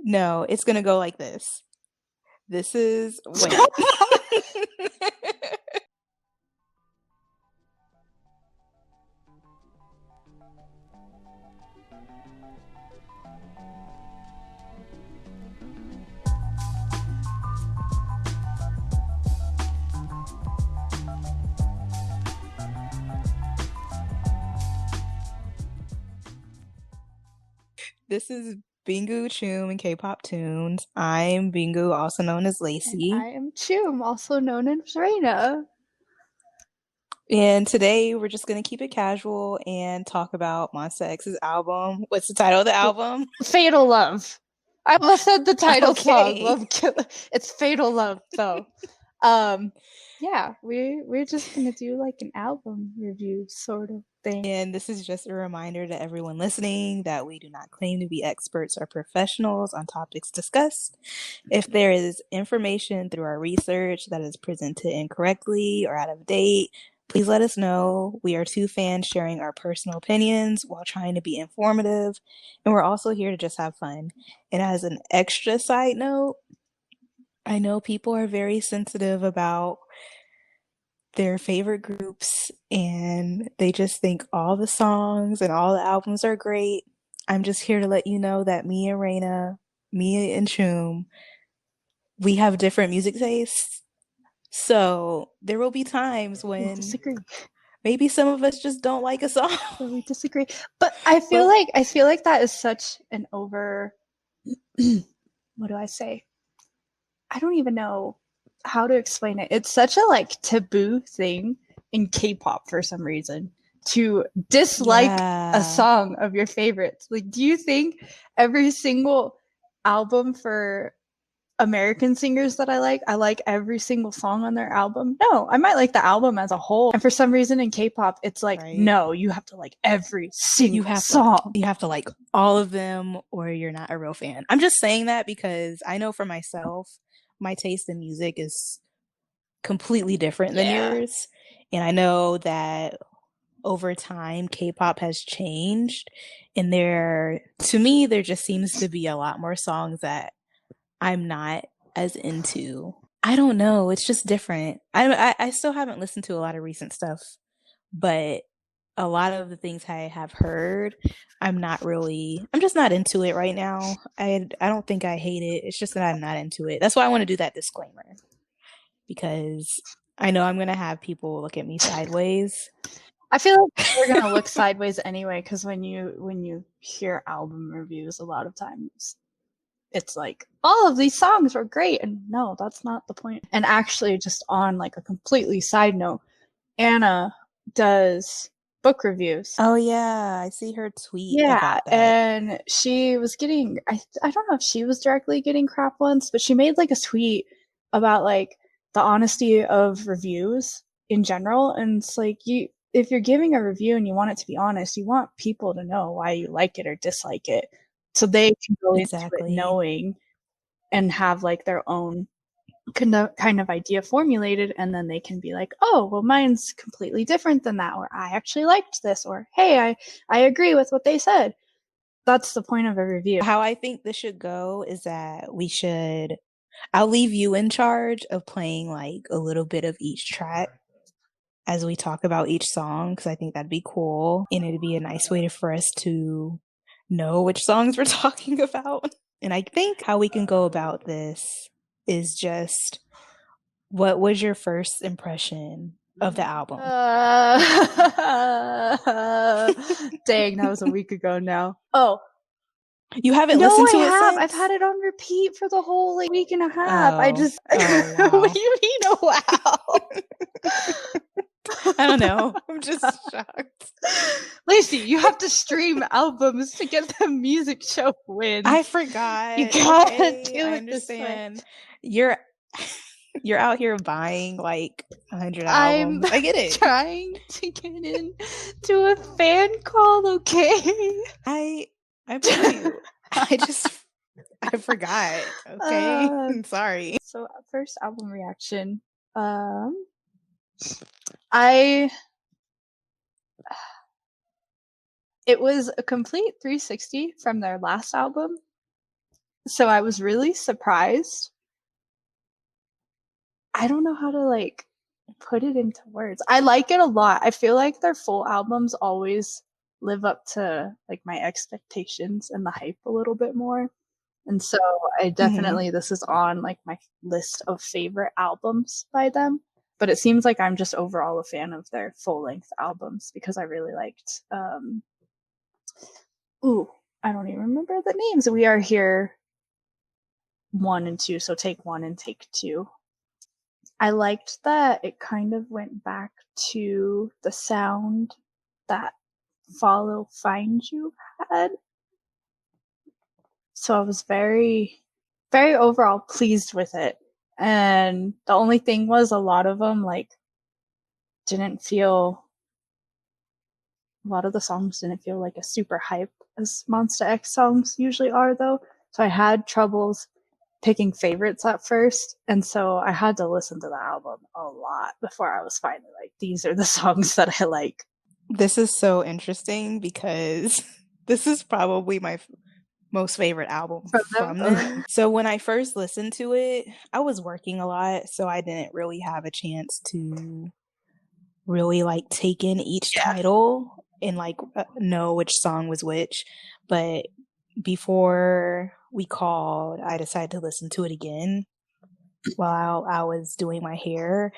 No, it's gonna go like this. This is wait. This is Bingu Choom and K-pop tunes. I'm Bingu, also known as And I Lacey. am Choom, also known as Reina. And today we're just gonna keep it casual and talk about Monsta X's album. What's the title of the album? Fatal Love. I almost said the title song Okay. of Killa. It's Fatal Love though. Um yeah, we're just gonna do like an album review sort of thing. And this is just a reminder to everyone listening that we do not claim to be experts or professionals on topics discussed. If there is information through our research that is presented incorrectly or out of date, please let us know. We are two fans sharing our personal opinions while trying to be informative, and we're also here to just have fun. And as an extra side note, I know people are very sensitive about their favorite groups and they just think all the songs and all the albums are great. I'm just here to let you know that me and Reina, me and Choom, we have different music tastes. So there will be times We when disagree. maybe some of us just don't like a song. Where we disagree. But I feel But like that is such an over what do I say? I don't even know how to explain it. It's such a like taboo thing in K-pop for some reason to dislike a yeah, song of your favorites. Like, do you think every single album for American singers that I like every single song on their album? No, I might like the album as a whole. And for some reason in K-pop, it's like, right. no, you have to like every single song. You have to like all of them or you're not a real fan. I'm just saying that because I know for myself, my taste in music is completely different than Yeah. yours. And I know that over time, K-pop has changed. And to me, there just seems to be a lot more songs that I'm not as into. I don't know. It's just different. I still haven't listened to a lot of recent stuff, but a lot of the things I have heard, I'm just not into it right now. I don't think I hate it. It's just that I'm not into it. That's why I want to do that disclaimer because I know I'm going to have people look at me sideways. I feel like we're gonna look sideways anyway, because when you hear album reviews, a lot of times it's like all of these songs were great, and no, that's not the point. And actually, just on like a completely side note, Anna does book reviews. Oh yeah, I see her tweet Yeah, about that. and she was getting I don't know if she was directly getting crap once, but she made like a tweet about like the honesty of reviews in general, and it's like you if you're giving a review and you want it to be honest, you want people to know why you like it or dislike it so they can go into it Exactly. knowing and have like their own kind of idea formulated, and then they can be like, oh well, mine's completely different than that, or I actually liked this, or hey, I agree with what they said. That's the point of a review. How I think this should go is that I'll leave you in charge of playing like a little bit of each track as we talk about each song because I think that'd be cool and it'd be a nice way for us to know which songs we're talking about. And I think how we can go about this is just what was your first impression of the album? Uh, dang, that was a week ago now. Oh, You haven't no, listened I to it have. I've since? had it on repeat for the whole like week and a half. I Oh, just, oh what wow. do you mean, oh wow? I don't know. I'm just shocked. Lacey, you have to stream albums to get the music show I wins. You forgot. gotta Okay, do I it this way. understand. You're you're out here buying like 100 I'm albums. I get it. trying to get in to a fan call, okay? I I believe you. I forgot. Okay. uh, I'm sorry. so first album reaction. Um, I it was a complete 360 from their last album. So I was really surprised. I don't know how to like put it into words. I like it a lot. I feel like their full albums always live up to like my expectations and the hype a little bit more. And so I Hmm. definitely, this is on like my list of favorite albums by them. But it seems like I'm just overall a fan of their full length albums because I really liked, ooh, I don't even remember the names. We Are Here 1 and 2. So take 1 and take 2. I liked that it kind of went back to the sound that Follow Find You had. So I was very, very overall pleased with it. And the only thing was a lot of them like didn't feel, a lot of the songs didn't feel like a super hype as Monsta X songs usually are though. So I had troubles picking favorites at first. And so I had to listen to the album a lot before I was finally like, these are the songs that I like. This is so interesting because this is probably my most favorite album From them. from them. So when I first listened to it, I was working a lot, so I didn't really have a chance to really like take in each Yeah. title and like know which song was which. But before we called, I decided to listen to it again while I was doing my hair.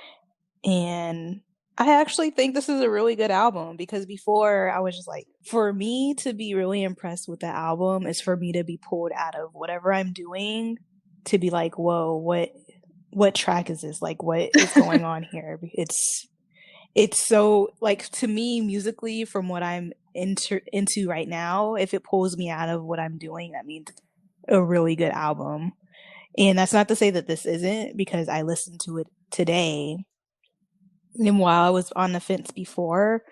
And I actually think this is a really good album because before I was just like, for me to be really impressed with the album is for me to be pulled out of whatever I'm doing to be like, whoa, what track is this? Like what is going on here? It's so like to me musically from what I'm into right now, if it pulls me out of what I'm doing, that means a really good album. And that's not to say that this isn't because I listened to it today and while I was on the fence before,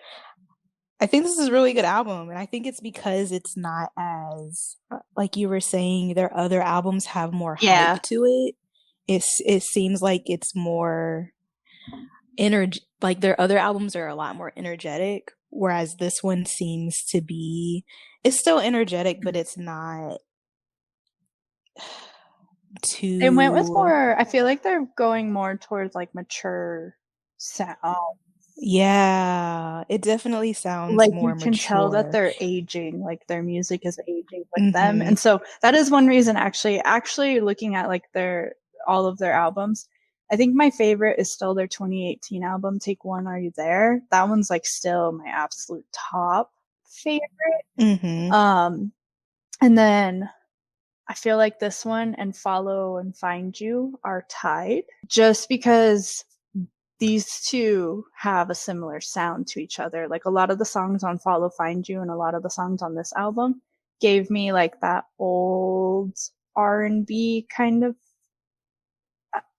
I think this is a really good album. And I think it's because it's not as, like you were saying, their other albums have more Yeah. hype to it. It seems like it's more energy, like their other albums are a lot more energetic. Whereas this one seems to be, it's still energetic, but it's not They went with too, more, I feel like they're going more towards like mature sound. yeah, it definitely sounds Like you more can tell that mature. they're aging, like their music is aging with them. Hmm. And so that is one reason actually looking at like their all of their albums. I think my favorite is still their 2018 album, Take One, Are You There? That one's like still my absolute top favorite. Hmm. Um, and then I feel like this one and Follow and Find You are tied just because these two have a similar sound to each other. Like a lot of the songs on Follow Find You and a lot of the songs on this album gave me like that old R&B kind of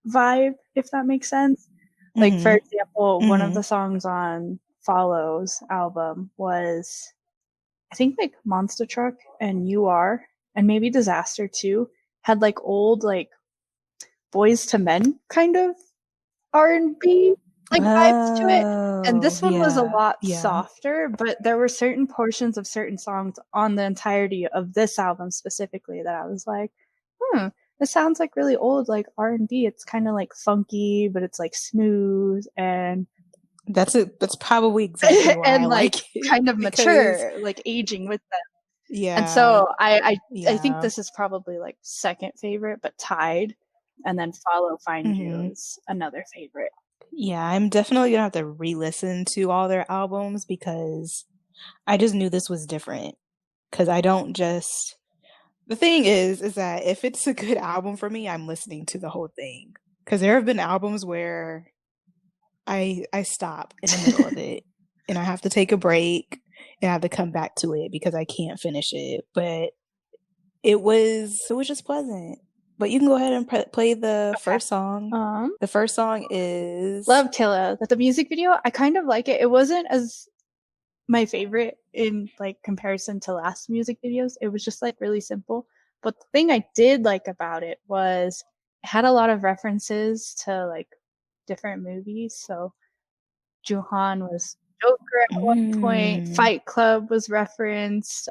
vibe, if that makes sense. Like for Hmm. example, one of Hmm. the songs on Follow's album was I think like Monster Truck and You Are and maybe Disaster too had like old like boys to men kind of R&B like vibes to it. And Oh, this one was a yeah, lot yeah. softer, but there were certain portions of certain songs on the entirety of this album specifically that I was like, this sounds like really old like R&B. It's kind of like funky, but it's like smooth and That's probably exactly why I and like like it kind of because mature, like aging with them. And yeah, so I think yeah. this is probably like second favorite, but tied. And then Follow Find You Hmm. is another favorite. Yeah, I'm definitely gonna have to re-listen to all their albums because I just knew this was different. Because I don't just the thing is that if it's a good album for me, I'm listening to the whole thing. Because there have been albums where I stop in the middle of it and I have to take a break and I have to come back to it because I can't finish it. But it was just pleasant. But you can go ahead and play the Okay. first song. Um, The first song is Love Killa. The music video, I kind of like it. It wasn't as my favorite in like comparison to last music videos. It was just like really simple. But the thing I did like about it was it had a lot of references to like different movies. So Juhan was Joker at one point. mm, Fight Club was referenced.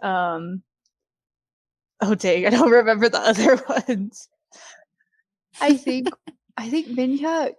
Oh dang, I don't remember the other ones. I think Minhyuk,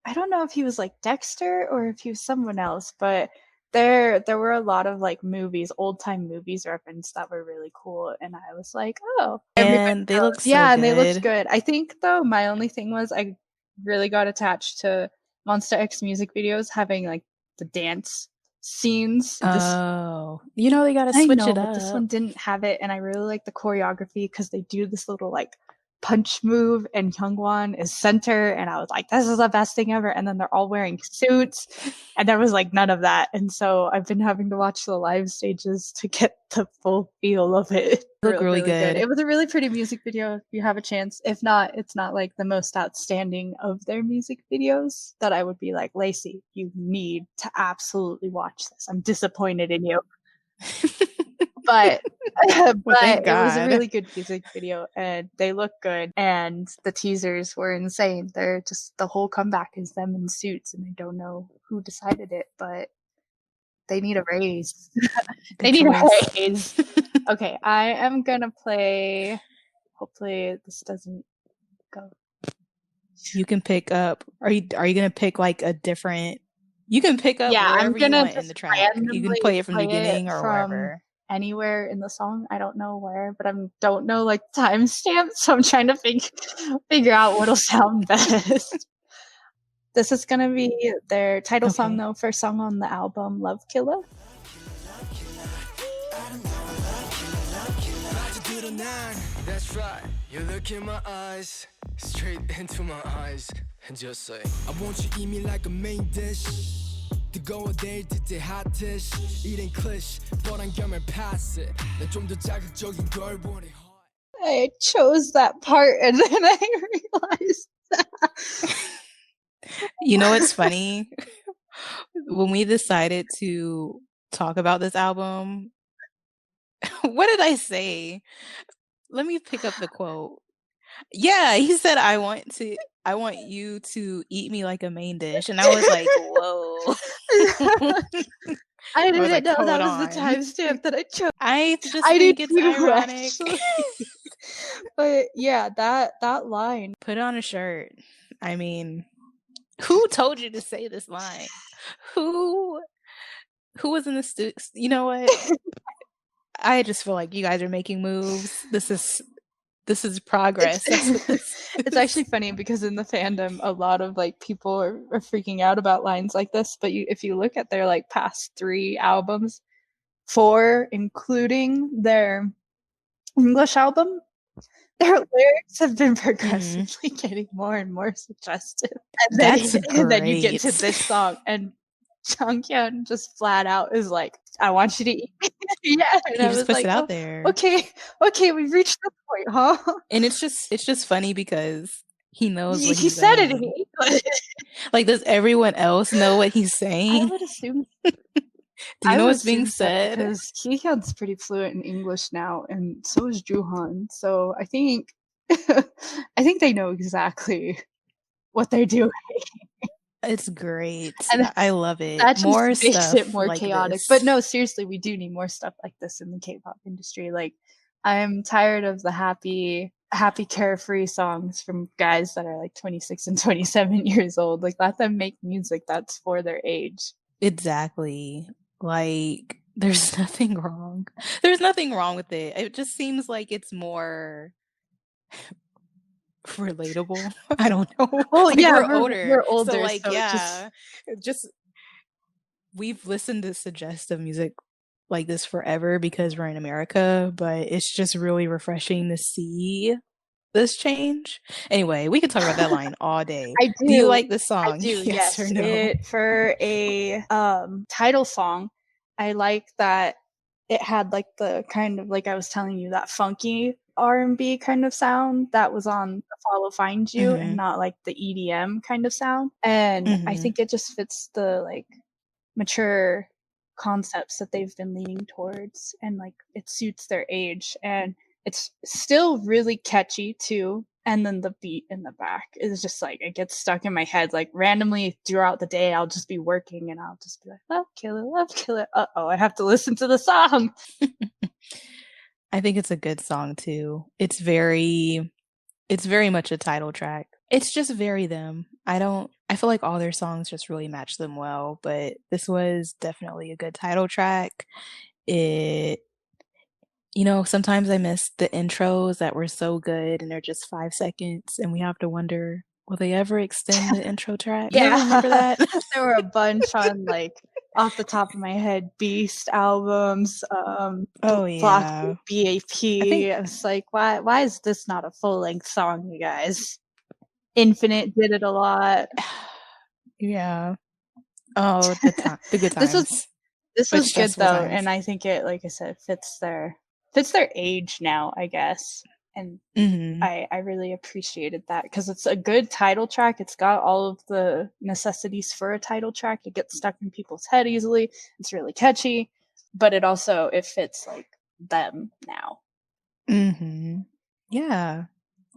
I don't know if he was like Dexter or if he was someone else, but there were a lot of like movies, old time movies reference that were really cool, and I was like, oh, everybody And they knows. look so Yeah, and they looked good. good. I think though my only thing was I really got attached to Monsta X music videos having like the dance scenes. This Oh, you know they gotta I switch know, it but this up. one didn't have it, and I really like the choreography because they do this little like punch move, and Hyungwon is center, and I was like, "This is the best thing ever." And then they're all wearing suits, and there was like none of that, and so I've been having to watch the live stages to get the full feel of it. Look Really, really really good. good. It was a really pretty music video. If you have a chance, if not, it's not like the most outstanding of their music videos that I would be like, Lacey, you need to absolutely watch this. I'm disappointed in you. But Well, thank it was a God. really good music video, and they look good, and the teasers were insane. They're just the whole comeback is them in suits, and I don't know who decided it, but they need a raise. They Good need a choice. raise. Okay, I am gonna play. Hopefully, this doesn't go. You can pick up. Are you gonna pick like a different? You can pick up Yeah, I'm wherever you gonna want in just the track. You can randomly play it from the play it beginning or from wherever. anywhere in the song. I don't know where, but I don't know like timestamps, so I'm trying to figure out what'll sound best. This is gonna be their title song Okay. though, first song on the album Love Killa. That's right. You look in my eyes, straight into my eyes, and just say, I want you to eat me like a main dish. 뜨거워 될 듯해 hiatus. Eating cliché, 뻔한 겸을 pass it. 난 좀 더 자극적인 걸 원해. I chose that part and then I realized that. You know what's funny? When we decided to talk about this album, what did I say? Let me pick up the quote. Yeah, he said, I want you to eat me like a main dish. And I was like, whoa. I I was didn't like, know hold that was the on. timestamp that I chose. I just I did think it's too, ironic. actually. But yeah, that line. Put on a shirt. I mean, who told you to say this line? Who was in the studio? You know what? I just feel like you guys are making moves. This is progress. That's what this It's actually funny because in the fandom, a lot of like people are freaking out about lines like this. But if you look at their like past 3 albums, 4 including their English album, their lyrics have been progressively getting more and more suggestive. And then, That's and then you get to great. this song, and Junghyun just flat out is like, "I want you to eat." Yeah, and He I just was puts like, it out "Oh, there. okay, we've reached the point, huh?" And it's just funny because he knows what He he's said it in saying. English. Like, does everyone else know what he's I saying? would assume. Do you I know would what's being assume so said? because Kihyun's pretty fluent in English now, and so is Juhan. So I think, I think they know exactly what they're doing, It's great. and I love it. that just More makes it stuff more like chaotic. this. But no, seriously, we do need more stuff like this in the K-pop industry. Like, I'm tired of the happy, carefree songs from guys that are like 26 and 27 years old. Like, let them make music that's for their age. Exactly. Like, there's nothing wrong. There's nothing wrong with it. It just seems like it's more relatable. I don't know. Well, Like, yeah, we're older. we're So, older, like, so yeah, just we've listened to suggestive music like this forever because we're in America, but it's just really refreshing to see this change. Anyway, we could talk about that line all day. I Do you do. like this I song? do, Yes or yes. no? It for a title song, I like that it had like the kind of like I was telling you that funky R&B kind of sound that was on the Follow Find You and Mm-hmm. not like the EDM kind of sound. And I Mm-hmm. think it just fits the like mature concepts that they've been leaning towards, and like it suits their age, and it's still really catchy too. And then the beat in the back is just like it gets stuck in my head. Like randomly throughout the day, I'll just be working and I'll just be like, love kill it, love kill it. Uh oh, I have to listen to the song. I think it's a good song too. It's very much a title track. It's just very them. I feel like all their songs just really match them well, but this was definitely a good title track. It sometimes I miss the intros that were so good and they're just 5 seconds and we have to wonder, will they ever extend the intro track? You ever remember that? There were a bunch on, like, off the top of my head, Beast albums, Oh Block yeah. BAP. I think It's like, why is this not a full-length song, you guys? Infinite did it a lot. yeah. Oh, the good times. This But was good stressful though, times. and I think it, like I said, fits their age now, I guess. And I really appreciated that because it's a good title track. It's got all of the necessities for a title track. It gets stuck in people's head easily. It's really catchy, but it fits like them now. Yeah.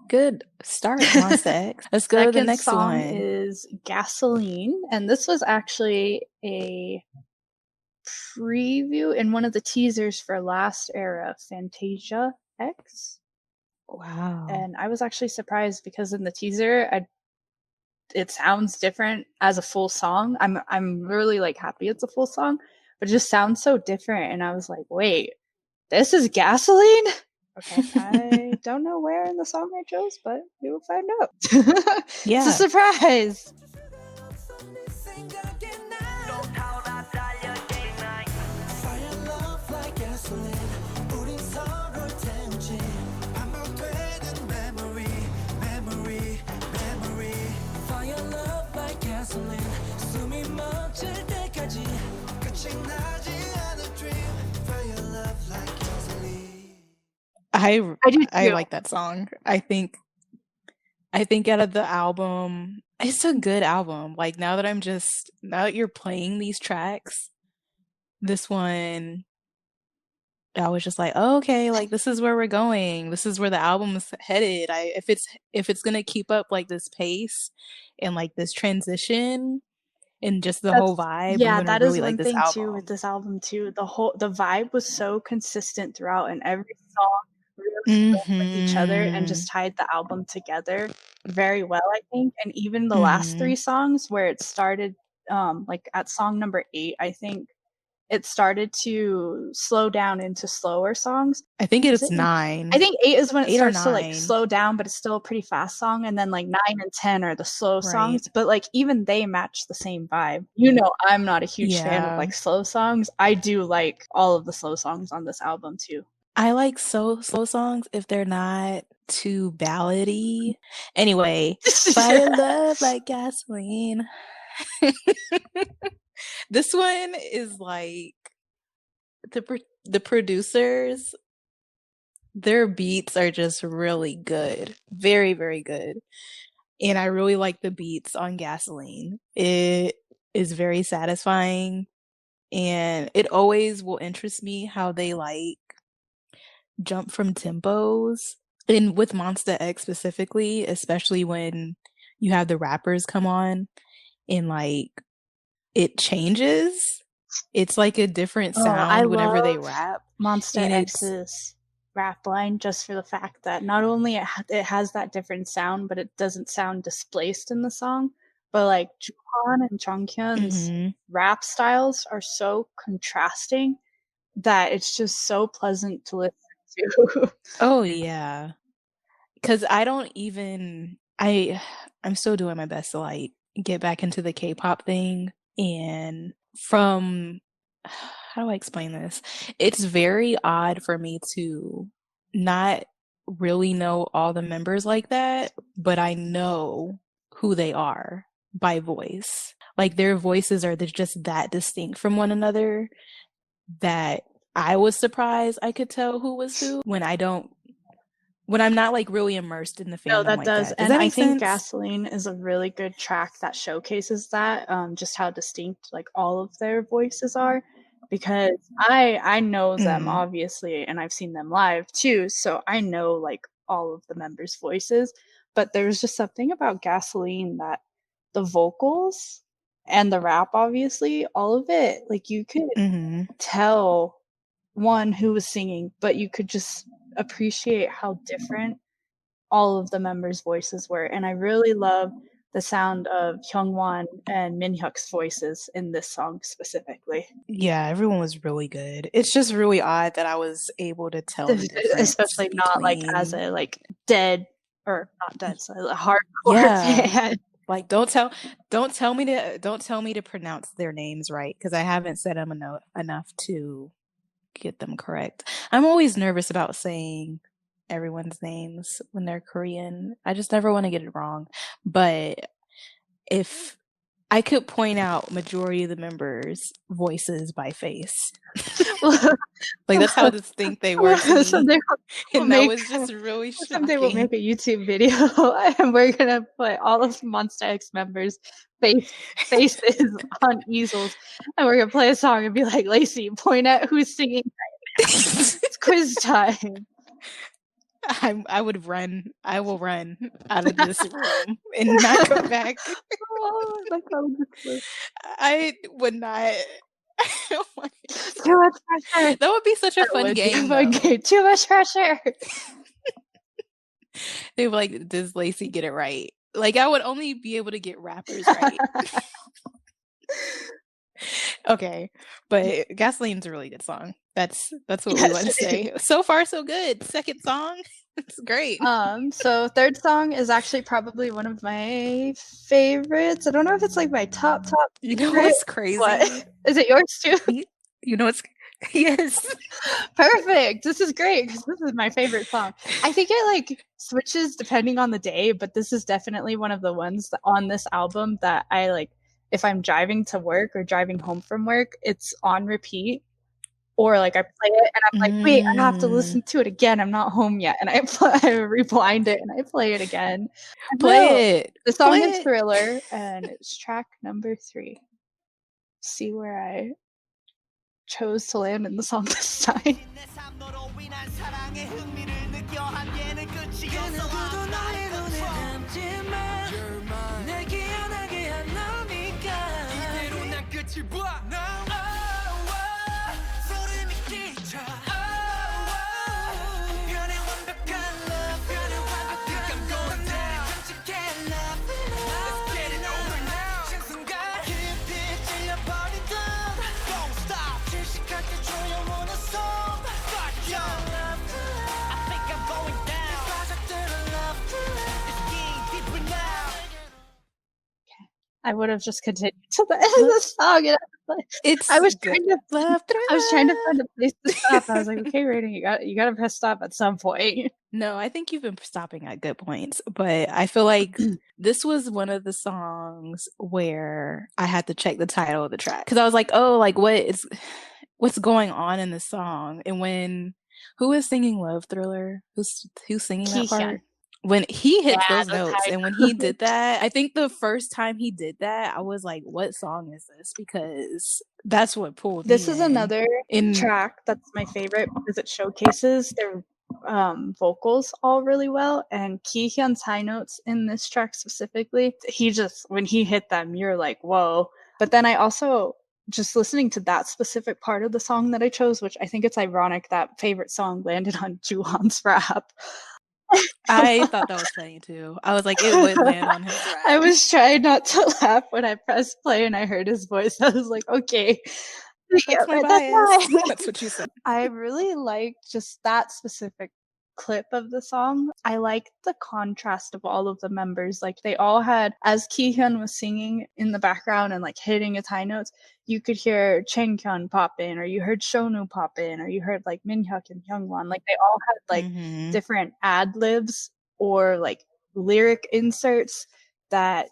Good start, Monsta X. Let's go to the next song one. Is Gasoline, and this was actually a preview in one of the teasers for Last Era Fantasia X. Wow. And I was actually surprised because in the teaser, it sounds different as a full song. I'm really like happy it's a full song, but it just sounds so different. And I was like, wait, this is Gasoline? Okay, I don't know where in the song I chose, but we will find out. Yeah. It's a surprise. I like that song. I think out of the album, it's a good album. Like now that you're playing these tracks, this one I was just like, oh, okay, like this is where we're going. This is where the album is headed. If it's gonna keep up like this pace and like this transition and just the whole vibe, yeah, I'm that really is one like this thing album. too with this album too. The vibe was so consistent throughout, and every song really with each other and just tied the album together very well, I think. And even the last 3 songs where it started, like at song number 8, I think it started to slow down into slower songs. I think it's 9. I think 8 is when it 8 or starts to like 9. slow down, but it's still a pretty fast song. And then like 9 and 10 are the slow songs, Right. but like even they match the same vibe. I'm not a huge fan of like slow songs. I do like all of the slow songs on this album too. I like slow songs if they're not too ballady. Anyway, fire love like gasoline. This one is like the producers, their beats are just really good. Very, very good. And I really like the beats on Gasoline. It is very satisfying and it always will interest me how they like jump from tempos. And with Monsta X specifically, especially when you have the rappers come on and like it changes. It's like a different sound whenever they rap. Monsta X's rap line just for the fact that not only it has that different sound, but it doesn't sound displaced in the song. But like Juhan and Jonghyun's rap styles are so contrasting that it's just so pleasant to listen to. Oh yeah. Cause I'm still doing my best to like get back into the K-pop thing. And how do I explain this? It's very odd for me to not really know all the members like that, but I know who they are by voice. Like their voices are just that distinct from one another that I was surprised I could tell who was who when I'm not like really immersed in the fandom. No, that like does. that. And I think sense? Gasoline is a really good track that showcases that, just how distinct like all of their voices are. Because I know them obviously, and I've seen them live too, so I know like all of the members' voices. But there's just something about Gasoline that the vocals and the rap, obviously, all of it, like you could tell one who was singing, but you could just appreciate how different all of the members' voices were. And I really love the sound of Hyungwon and Minhyuk's voices in this song specifically. Yeah, everyone was really good. It's just really odd that I was able to tell the difference Especially not like as between... a like dead or not dead, so a hardcore Yeah. fan. Like, don't tell me to pronounce their names right, because I haven't said them enough to get them correct. I'm always nervous about saying everyone's names when they're Korean. I just never want to get it wrong. But if I could point out majority of the members' voices by face. Like, that's how distinct they were to me. Someday And that was just really shocking. Someday we'll make a YouTube video and we're gonna put all of Monsta X members' faces on easels, and we're gonna play a song and be like, Lacey, point at who's singing right now. It's quiz time. I will run out of this room and not come back. Oh, I would not. Too much pressure. That would be such a fun game. Too much pressure. They were like, does Lacey get it right? Like, I would only be able to get rappers right. Okay, but Gasoline's a really good song. That's what we want to say. So far, so good. Second song, it's great. So third song is actually probably one of my favorites. I don't know if it's like my top. You know what's crazy? What? Is it yours too? You know what's... Yes. Perfect. This is great because this is my favorite song. I think it like switches depending on the day, but this is definitely one of the ones that on this album that I like. If I'm driving to work or driving home from work, it's on repeat. Or like I play it and I'm like, wait, I have to listen to it again. I'm not home yet. And I rewind it and I play it again. Play it. The song is Thriller and it's track number 3. See where I chose to land in the song this time. I would have just continued to the end of the song. I was trying to find a place to stop. I was like, okay, Rating, you gotta press stop at some point. No, I think you've been stopping at good points, but I feel like this was one of the songs where I had to check the title of the track because I was like, oh, like what's going on in this song? And who is singing Love Thriller? Who's singing that part? When he hits those notes and when he did that, I think the first time he did that, I was like, what song is this? Because that's what pulled me in. This is another track that's my favorite because it showcases their vocals all really well. And Ki-hyun's high notes in this track specifically, when he hit them, you're like, whoa. But then I also, just listening to that specific part of the song that I chose, which I think it's ironic that favorite song landed on Juhan's rap. I thought that was funny too. I was like, it would land on his rap. I was trying not to laugh when I pressed play and I heard his voice. I was like, okay. That's my bias. That's what you said. I really liked just that specific clip of the song. I liked the contrast of all of the members. Like they all had, as Ki-hyun was singing in the background and like hitting his high notes, you could hear Chang-hyun pop in, or you heard Shonu pop in, or you heard like Minhyuk and Hyungwon. Like they all had like different ad libs or like lyric inserts that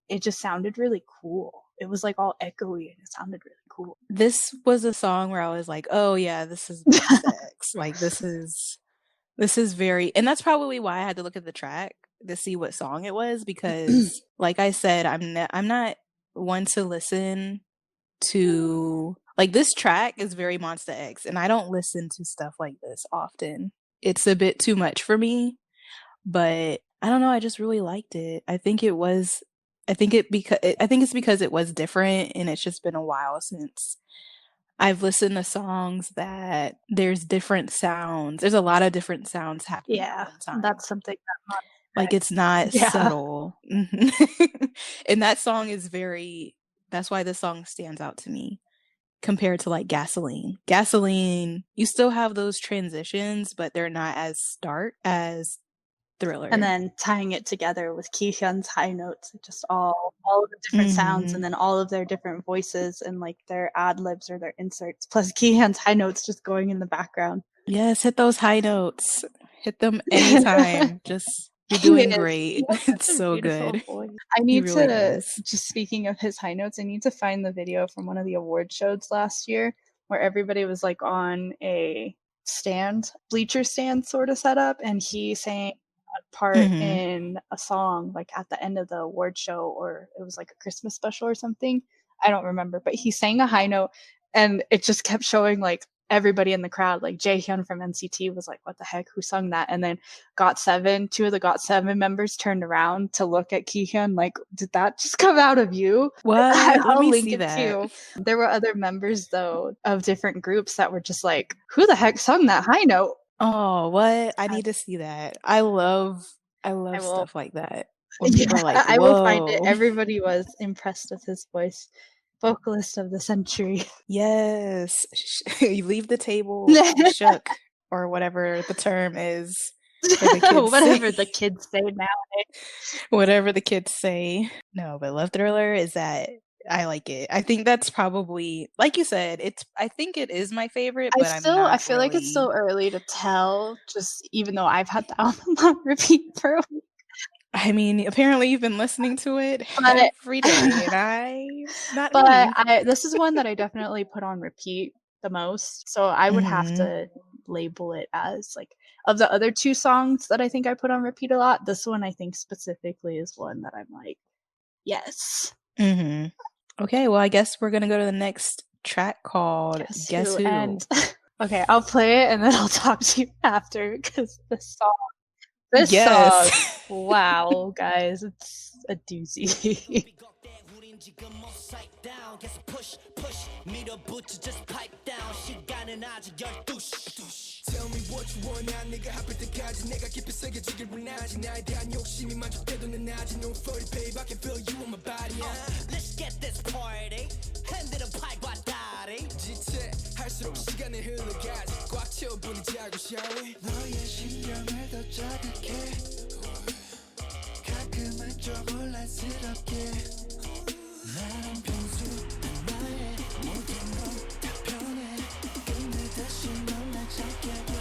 it just sounded really cool. It was like all echoey and it sounded really cool. This was a song where I was like, oh yeah, this is Monsta X. Like this is very, and that's probably why I had to look at the track to see what song it was, because like I said, I'm not one to listen to, like, this track is very Monsta X and I don't listen to stuff like this often. It's a bit too much for me, but I don't know, I just really liked it. I think it's because it was different and it's just been a while since I've listened to songs that there's different sounds. There's a lot of different sounds happening at one time. That's something that like it's not Yeah. subtle. And that song is very, that's why this song stands out to me compared to like Gasoline. Gasoline, you still have those transitions, but they're not as stark as Thriller. And then tying it together with Kihyun's high notes, just all of the different sounds, and then all of their different voices and like their ad libs or their inserts, plus Kihyun's high notes just going in the background. Yes, hit those high notes. Hit them anytime. Just you're doing great. It's so good. I need to, just speaking of his high notes, I need to find the video from one of the award shows last year where everybody was like on a stand, bleacher stand sort of setup, and he sang part in a song like at the end of the award show, or it was like a Christmas special or something. I don't remember, but he sang a high note and it just kept showing like everybody in the crowd, like Jaehyun from NCT was like, what the heck, who sung that? And then GOT7, two of the GOT7 members turned around to look at Kihyun like, did that just come out of you? What? I'll Let me link see it that. too. There were other members though of different groups that were just like, who the heck sung that high note? Oh, what? I need to see that. I love stuff like that. When people are like, whoa. I will find it. Everybody was impressed with his voice. Vocalist of the century. Yes. You leave the table shook, or whatever the term is. Whatever the kids say nowadays. Whatever the kids say. No, but Love Thriller is that I like it. I think that's probably, like you said, I think it is my favorite, but I feel like it's still early to tell, just even though I've had the album on repeat for a week. I mean, apparently you've been listening to it every day, and this is one that I definitely put on repeat the most. So I would have to label it as like, of the other two songs that I think I put on repeat a lot, this one I think specifically is one that I'm like, yes. Okay, well, I guess we're gonna go to the next track called Guess Who? And okay, I'll play it and then I'll talk to you after, because this song, wow, guys, it's a doozy. Tell me what you want now, nigga. 하필 때까지 내가 깊이 새겨지길 원하지. 나에 대한 욕심이 만족돼도 난 아직 no 40 babe. I can feel you on my body. Let's get this party. 핸들은 팔과 다리. 지체 할수록 시간이 흘러가지. 꽉 채워 부리자고 shall we? 너의 신경을 더 자극해. 가끔은 좀 혼란스럽게. 나는 평소 나의 모든 건 다 변해. 근데 다시 넌 날 찾게 돼.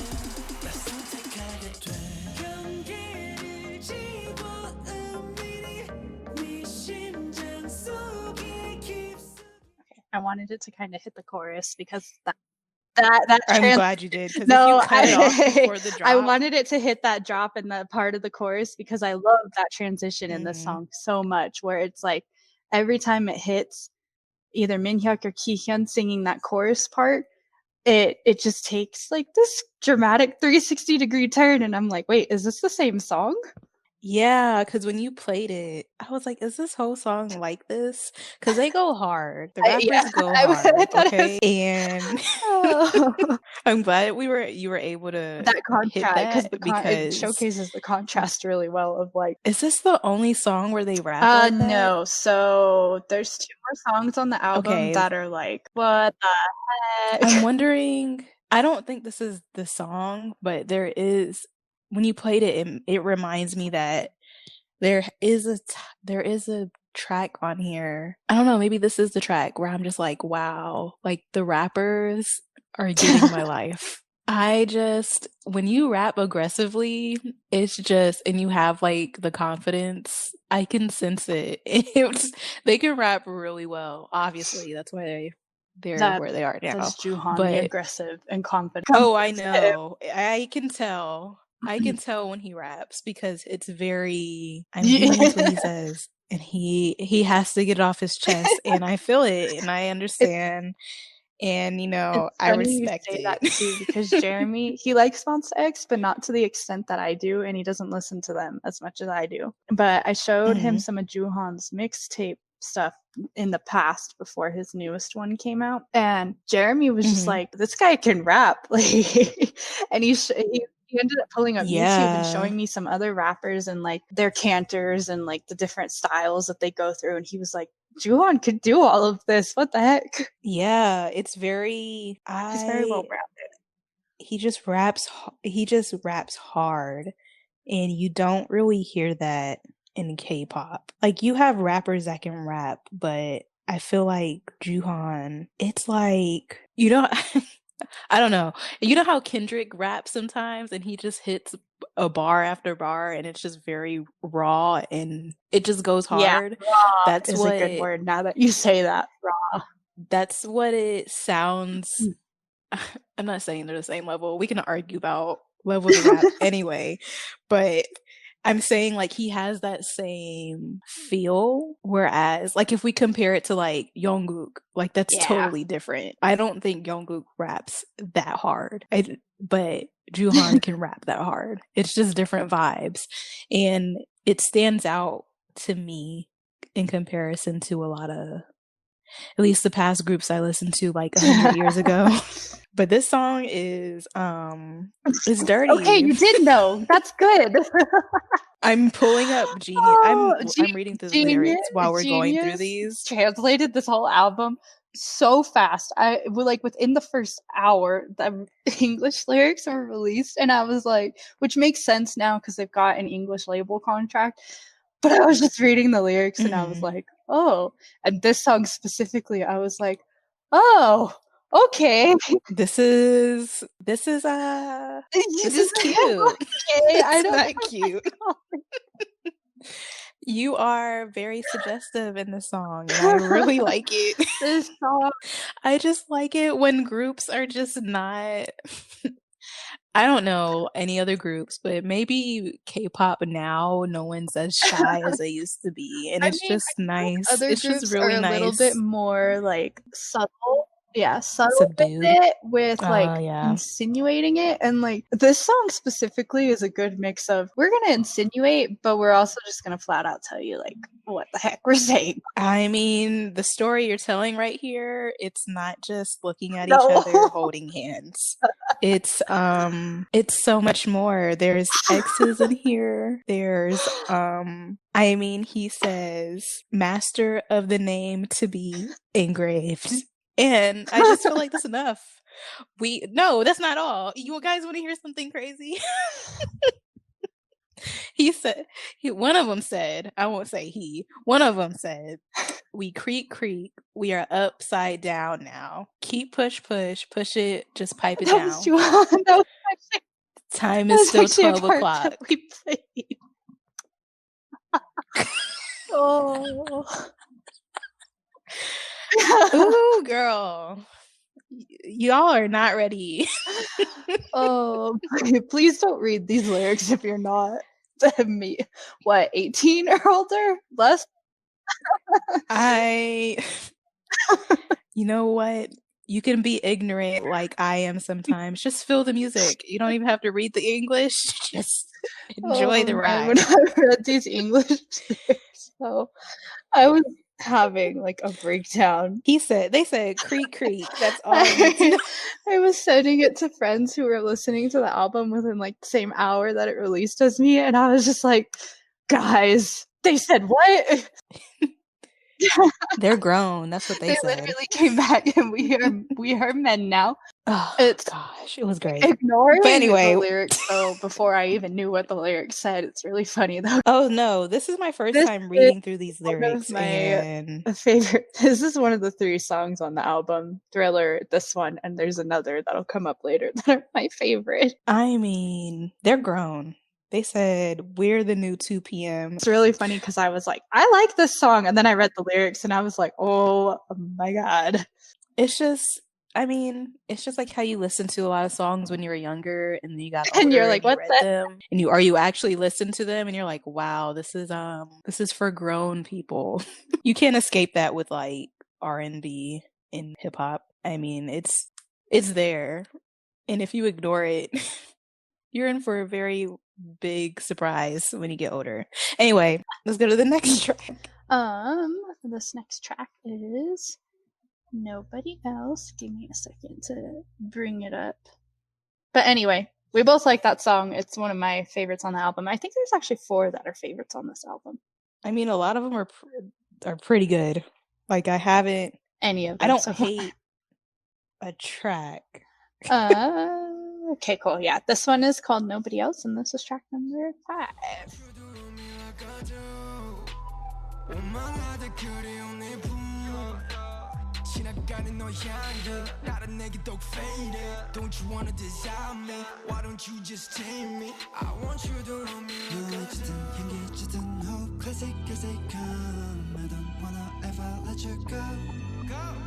나 선택하게 돼. 경계를 지고 은밀히 네 심장 속에 깊숙이. I wanted it to kind of hit the chorus because I'm glad you did. No, if you cut it off before the drop. I wanted it to hit that drop in the part of the chorus because I love that transition in the song so much, where it's like every time it hits either Minhyuk or Kihyun singing that chorus part, it just takes like this dramatic 360-degree turn, and I'm like, wait, is this the same song? Yeah, because when you played it, I was like, is this whole song like this? Because they go hard. The rappers go hard. Okay. And I'm glad you were able to that contrast, because it showcases the contrast really well of like, is this the only song where they rap like that? No. So there's 2 more songs on the album that are like, what the heck? I'm wondering, I don't think this is the song, but there is, when you played it, it reminds me that there is a track on here. I don't know, maybe this is the track where I'm just like, wow, like the rappers are getting my life. When you rap aggressively, it's just, and you have like the confidence, I can sense it. They can rap really well. Obviously, that's why they're where they are now. That's Joohan, the aggressive and confident. Oh, I know. I can tell. I can tell when he raps because it's very, I mean, that's what he says. And he has to get it off his chest. And I feel it and I understand. And, I respect it. That too, because Jeremy, he likes Monsta X, but not to the extent that I do. And he doesn't listen to them as much as I do. But I showed him some of Joohan's mixtape stuff in the past before his newest one came out. And Jeremy was just like, this guy can rap. Like, and he ended up pulling up YouTube and showing me some other rappers and like their canters and like the different styles that they go through. And he was like, Juhan could do all of this. What the heck? Yeah, he's very well rounded. He just raps hard, and you don't really hear that in K-pop. Like, you have rappers that can rap, but I feel like Juhan, it's like, you know, I don't know. You know how Kendrick raps sometimes and he just hits a bar after bar and it's just very raw and it just goes hard? Yeah, raw that's a good word now that you say that. Raw. That's what it sounds. I'm not saying they're the same level. We can argue about levels of rap anyway, but I'm saying like he has that same feel, whereas like if we compare it to like Jungkook, like that's totally different. I don't think Jungkook raps that hard, but Juhan can rap that hard. It's just different vibes, and it stands out to me in comparison to a lot of, at least the past groups I listened to like 100 years ago. But this song is dirty. Okay, you did know. That's good. I'm pulling up Genius. I'm reading through the lyrics while we're going through these. Translated this whole album so fast. Like within the first hour, the English lyrics were released, and I was like, which makes sense now because they've got an English label contract. But I was just reading the lyrics, and I was like, oh. And this song specifically, I was like, oh. Okay. This is cute. Okay, I don't not cute. You are very suggestive in this song, and I really like it. This song. I just like it when groups are just not. I don't know any other groups, but maybe K-pop now, no one's as shy as they used to be, and it's just nice. It's just really nice. A little bit more like subtle. Yeah, subtle with it, with like insinuating it, and like this song specifically is a good mix of we're gonna insinuate, but we're also just gonna flat out tell you like what the heck we're saying. I mean, the story you're telling right here, it's not just looking at each other holding hands. It's so much more. There's X's in here. There's I mean, he says master of the name to be engraved. And I just feel like that's enough. No, that's not all. You guys want to hear something crazy? One of them said, I won't say he, one of them said, we creak, we are upside down now. Keep push it, just pipe it down. Time is still 12 o'clock. Oh. Ooh, girl. Y'all are not ready. Oh, please don't read these lyrics if you're not me. What, 18 or older? Less? You know what? You can be ignorant like I am sometimes. Just feel the music. You don't even have to read the English. Just enjoy the ride. When I read these English lyrics, so I was having like a breakdown. They said creak. That's all. I was sending it to friends who were listening to the album within like the same hour that it released as me, and I was just like, guys, they said what? They're grown. That's what they said. They literally came back, and we are men now. Oh, gosh, it was great. Ignoring the lyrics though, before I even knew what the lyrics said, it's really funny though. Oh no, this is my first time reading through these lyrics. My favorite. This is one of the 3 songs on the album: Thriller, this one, and there's another that'll come up later that are my favorite. I mean, they're grown. They said, we're the new 2 p.m. It's really funny because I was like, I like this song. And then I read the lyrics and I was like, oh my God. It's just like how you listen to a lot of songs when you were younger and you got older and you're like, and what's that? You actually listen to them and you're like, wow, this is for grown people. You can't escape that with like R&B and hip hop. I mean, it's there. And if you ignore it, you're in for a very big surprise when you get older. Anyway, let's go to the next track. This next track is Nobody Else. Give me a second to bring it up. But anyway, we both like that song. It's one of my favorites on the album. I think there's actually 4 that are favorites on this album. I mean, a lot of them are pretty good. Like, I haven't... Any of them. I don't hate a track. Okay, cool. Yeah, this one is called Nobody Else, and this is track number 5. 지나가는 너 향기 나를 내게 더 faded Don't you wanna desire me Why don't you just take me I want you to know me 눈치든 향기지든 hope Classic as they come I don't wanna ever let you go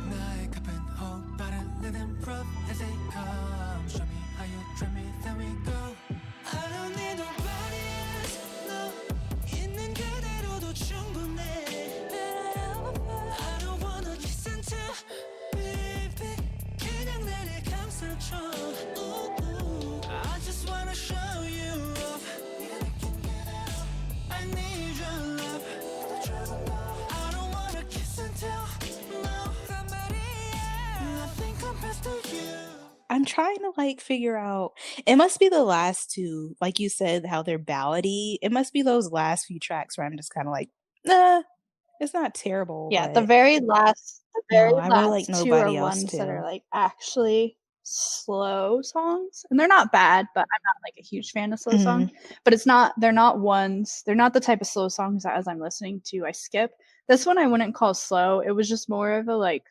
나의 급한 호흡 빠른 rhythm rough as they come Show me how you dream me then we go I don't need nobody else No 있는 그대로도 충분해 I don't wanna kiss and tell Baby 그냥 나를 감싸줘 I just wanna show you off I need your love I don't wanna kiss and tell No I think I'm best to you I'm trying to like figure out, it must be the last 2, like you said, how they're ballady. It must be those last few tracks where I'm just kind of like, nah, it's not terrible. Yeah, but the very last I really like 2 Nobody are Else ones too. that are like actually slow songs, and they're not bad, but I'm not like a huge fan of slow songs. But they're not the type of slow songs that as I'm listening to I skip. This one I wouldn't call slow. It was just more of a like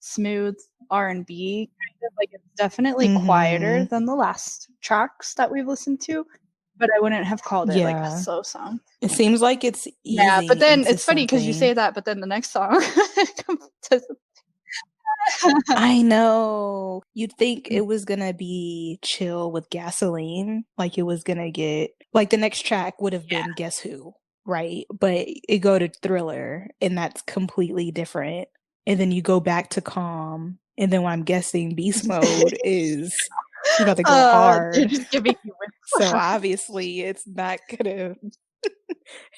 smooth R&B kind of, like it's definitely quieter than the last tracks that we've listened to, but I wouldn't have called it like a slow song. It seems like it's easy. Yeah, but then it's funny because you say that, but then the next song I know. You'd think it was gonna be chill with Gasoline, like it was gonna get like the next track would have been Guess Who, right? But it go to Thriller, and that's completely different. And then you go back to Calm, and then what I'm guessing Beast Mode is about to go hard. You're just giving you so obviously it's not gonna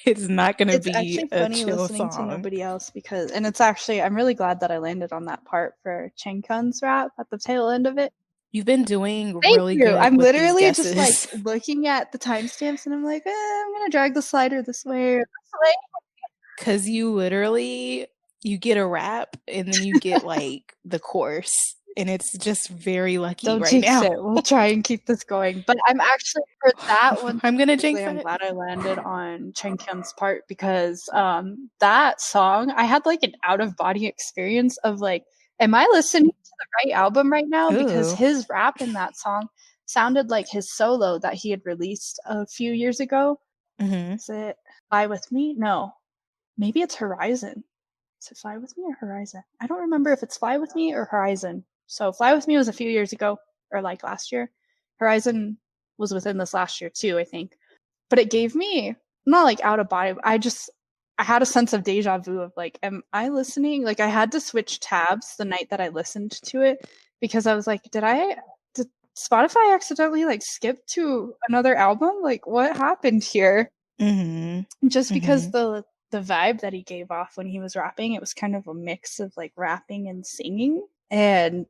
it's be actually a funny chill listening song. to Nobody Else because, and it's actually, I'm really glad that I landed on that part for Changkun's rap at the tail end of it. You've been doing Thank really you. good. I'm with literally these just guesses. like looking at the timestamps and I'm like, I'm gonna drag the slider this way or this way. Because you get a rap and then you get like the chorus, and it's just very lucky. Don't right jinx now. it. We'll try and keep this going. But I'm actually for that one. I'm gonna jinx I'm it. glad I landed on Changkyun's part because that song I had like an out of body experience of like, am I listening to the right album right now? Because Ooh. his rap in that song sounded like his solo that he had released a few years ago. Is it Fly With Me? No. Maybe it's Horizon. Is it Fly With Me or Horizon? I don't remember if it's Fly With Me or Horizon. So Fly With Me was a few years ago, or like last year. Horizon was within this last year too, I think. But it gave me, not like out of body, I had a sense of deja vu of like, am I listening? Like I had to switch tabs the night that I listened to it because I was like, did Spotify accidentally like skip to another album? Like what happened here? Just because the vibe that he gave off when he was rapping, it was kind of a mix of like rapping and singing, and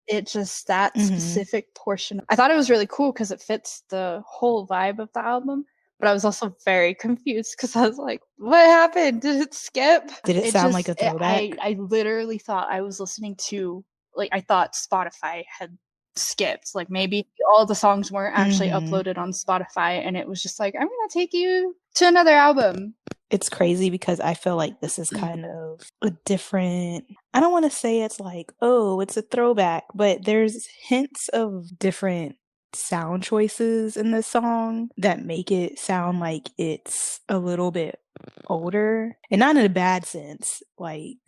it just that specific portion, I thought it was really cool because it fits the whole vibe of the album, but I was also very confused because I was like, what happened? Did it skip? Did it sound like a throwback? I literally thought I was listening to, like, I thought Spotify had skipped, like maybe all the songs weren't actually uploaded on Spotify and it was just like, I'm gonna take you to another album. It's crazy because I feel like this is kind of a different, I don't want to say it's like, oh, it's a throwback, but there's hints of different sound choices in this song that make it sound like it's a little bit older, and not in a bad sense, like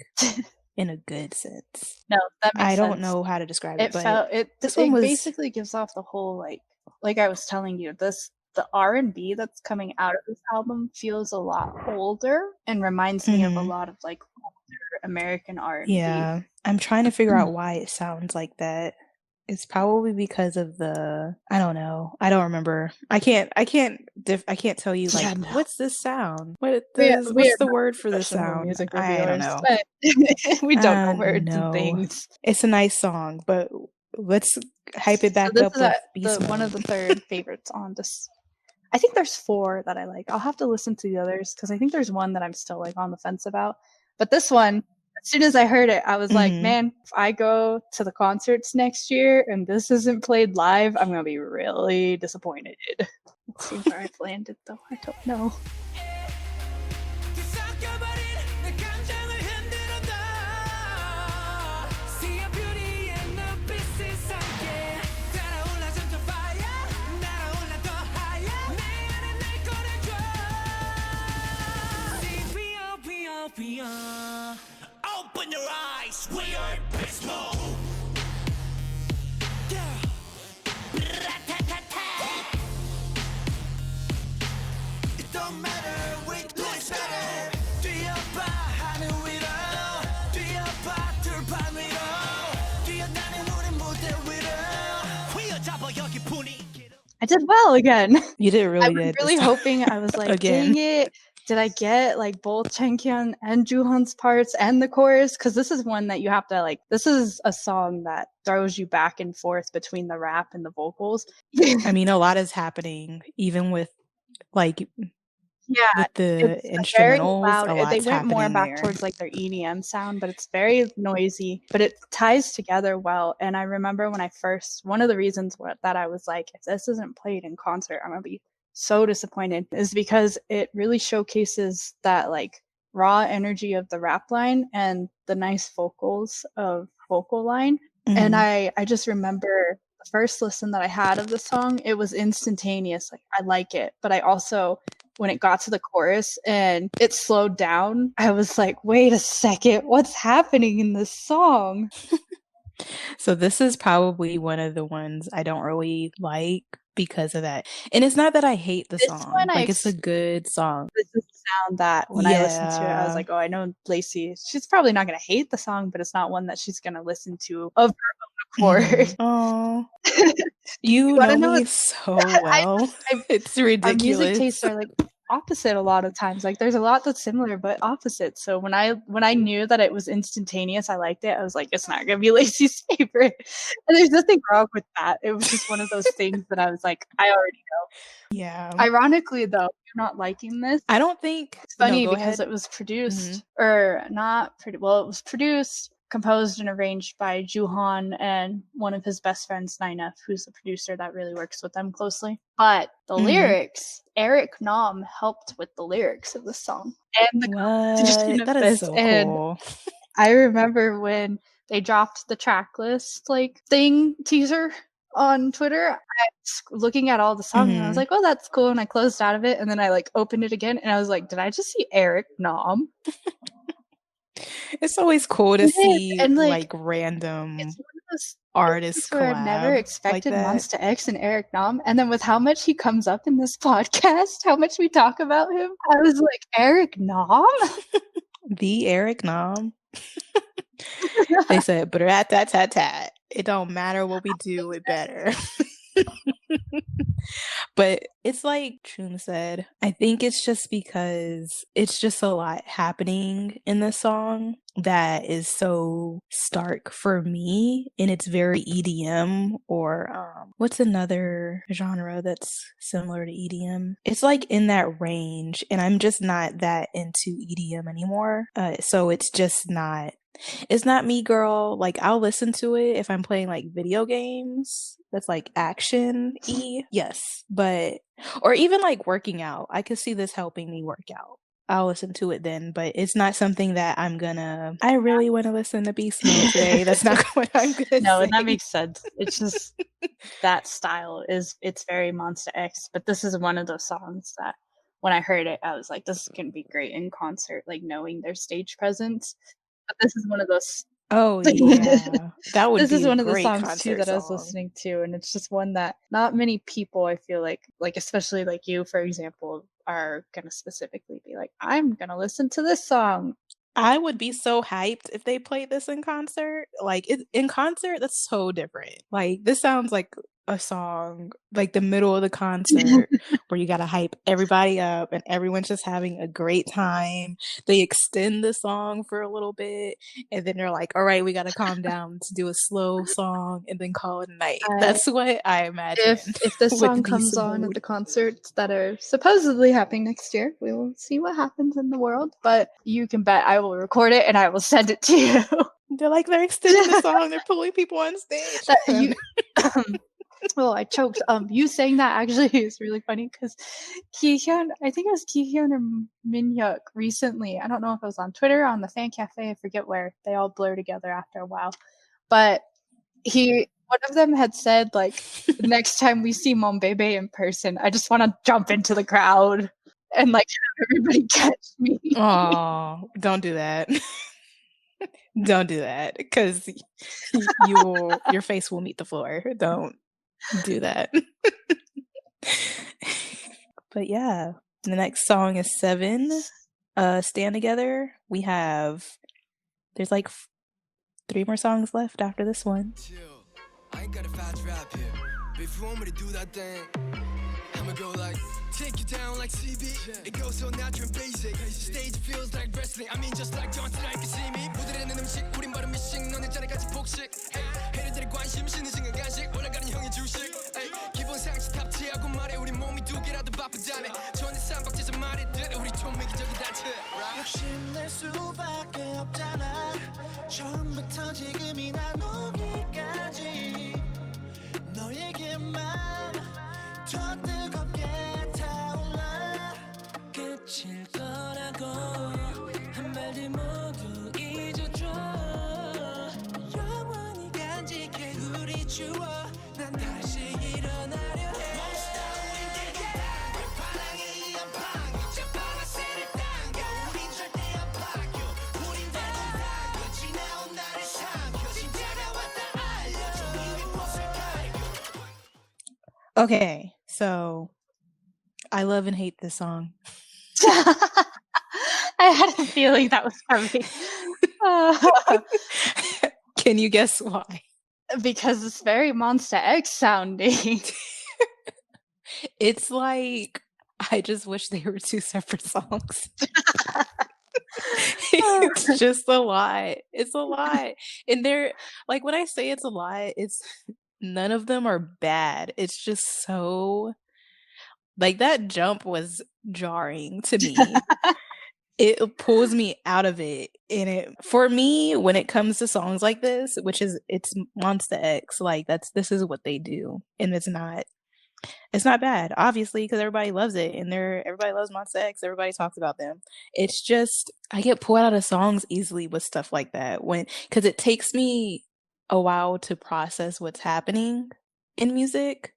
in a good sense. No, that makes I don't sense. know how to describe it, but this one basically gives off the whole like I was telling you, the R&B that's coming out of this album feels a lot older and reminds me of a lot of like older American R&B. Yeah, I'm trying to figure out why it sounds like that. It's probably because of I don't know. I don't remember. I can't tell you like Yeah, no. what's this sound? We What's are the not word for this professional sound? music I don't reviewers, know. but we don't know words and No. things. It's a nice song, but let's hype it So back this up is with Beast one of Mode. the third favorites on this. I think there's 4 that I like. I'll have to listen to the others because I think there's one that I'm still like on the fence about. But this one, as soon as I heard it, I was like, Mhm. man, if I go to the concerts next year and this isn't played live, I'm gonna be really disappointed. Let's see where I've landed though. I don't know. Open your eyes, we are beast mode. It don't matter, we do it better. 뛰어봐 하늘 위로, 뛰어봐 들판 위로, 뛰어다닌 우리 무대 위로. 휘어잡아 여기 분위기로. I did well again. You did really I was good. really hoping. I was like, Again. dang it. Did I get like both Chenkyun and Juhan's parts and the chorus? Because this is one that you have to like. This is a song that throws you back and forth between the rap and the vocals. I mean, a lot is happening, even with like Yeah, with the it's very instrumentals. loud. A They lot's went more happening back there. towards like their EDM sound, but it's very noisy. But it ties together well. And I remember when one of the reasons that I was like, if this isn't played in concert, I'm gonna be so disappointed, is because it really showcases that like raw energy of the rap line and the nice vocals of vocal line. And Mhm. I just remember the first listen that I had of the song, it was instantaneous. Like I like it, but I also, when it got to the chorus and it slowed down, I was like, wait a second, what's happening in this song? So this is probably one of the ones I don't really like because of that. And it's not that I hate the This song. one, Like it's a good song. this is the sound that when I listened to it, I was Yeah. like, oh, I know Lacey, she's probably not going to hate the song, but it's not one that she's going to listen to of her own accord. Oh, you wanna know know me what- so well. It's Our music ridiculous. tastes are like opposite a lot of times. Like there's a lot that's similar but opposite. So when I knew that it was instantaneous, I liked it. I was like, it's not gonna be Lacey's favorite. And there's nothing wrong with that. It was just one of those things that I was like, I already know. Yeah. Ironically though, you're not liking this. I don't think It's funny go because ahead. it was produced or not pretty well, it was produced, composed and arranged by Juhan and one of his best friends, Nainef, who's the producer that really works with them closely. But the lyrics, Eric Nam helped with the lyrics of the song and the composition What? of That is this. so And cool. I remember when they dropped the track list like thing teaser on Twitter, I was looking at all the songs and I was like, oh, that's cool. And I closed out of it and then I like opened it again and I was like, did I just see Eric Nam? It's always cool to see And like random it's one of those artists where I've never collab like expected that. Monsta X and Eric Nam, and then with how much he comes up in this podcast, how much we talk about him, I was like, Eric Nam? The Eric Nam. They said, "Brat-tat-tat-tat. It don't matter what we do, it better." But it's like Choom said, I think it's just because it's just a lot happening in the song that is so stark for me, and it's very EDM or what's another genre that's similar to EDM? It's like in that range, and I'm just not that into EDM anymore. So it's just not me, girl. Like I'll listen to it if I'm playing like video games that's like action-y. Yes. But or even like working out. I could see this helping me work out. I'll listen to it then, but it's not something that I really want to listen to Beast Mode today. That's not what I'm gonna No, say. and that makes sense. It's just that style it's very Monsta X, but this is one of those songs that when I heard it, I was like, this is gonna be great in concert, like knowing their stage presence. But this is one of those. Oh yeah, that would This be is a one of the great songs too concert that I was song. listening to, and it's just one that not many people, I feel like especially like you, for example, are gonna specifically be like, I'm gonna listen to this song. I would be so hyped if they played this in concert. Like in concert, that's so different. Like this sounds like a song, like the middle of the concert where you gotta hype everybody up and everyone's just having a great time. They extend the song for a little bit and then they're like, all right, we gotta calm down to do a slow song and then call it a night. That's what I imagine. If this song with comes on at the concerts that are supposedly happening next year, we will see what happens in the world. But you can bet I will record it and I will send it to you. they're extending the song, they're pulling people on stage. Oh, I choked. You saying that actually is really funny because Kihyun, I think it was Kihyun or Minhyuk recently. I don't know if it was on Twitter, on the fan cafe, I forget where. They all blur together after a while. But one of them had said, like, next time we see Monbebe in person, I just want to jump into the crowd and like have everybody catch me. Oh, don't do that. Don't do that because your face will meet the floor. Don't do that. But yeah, the next song is 7. Stand Together. There's like 3 more songs left after this one. I ain't got a fast rap here. But if you want me to do that thing, I'ma go like take you down like CB. It goes so natural and basic. Stage feels like wrestling. I mean just like John Cena, you can see me. 무드에는 음식, 우린 바로 미식. 너네 자네 같이 복식. 해리들의 관심, 신의증은 간식. 올라가는 형의 주식. 기본 상식 탑재하고 말해. 우리 몸이 2개라도 바쁘다네. 전에 쌈박지에서 말했듯 우리 좀 이기적이다. 욕심낼 수밖에 없잖아. 처음부터 지금이나 오기까지 너에게만 더 뜨겁게 타올라. 끝일 거라고 한 말들 모두 잊어줘. 영원히 간직해 우리 추억. 난 다시 일어나려 해. Monsta 우린 바람에 의한 방역. 저 바라새를 당겨. 우린 절대 안 바뀌어. 우린 달고 지나온 나를 삼켜. 진짜가 왔다 알려줘. 이미 못을 갈겨. Okay, so I love and hate this song. I had a feeling that was coming. Can you guess why? Because it's very Monsta X sounding. It's like I just wish they were 2 separate songs. It's just a lot. It's a lot. And they're like when I say it's a lot, it's none of them are bad. It's just so like that jump was jarring to me. It pulls me out of it. And for me, when it comes to songs like this, it's Monsta X, like this is what they do. And it's not bad, obviously, because everybody loves it and everybody loves Monsta X. Everybody talks about them. It's just I get pulled out of songs easily with stuff like that because it takes me a while to process what's happening in music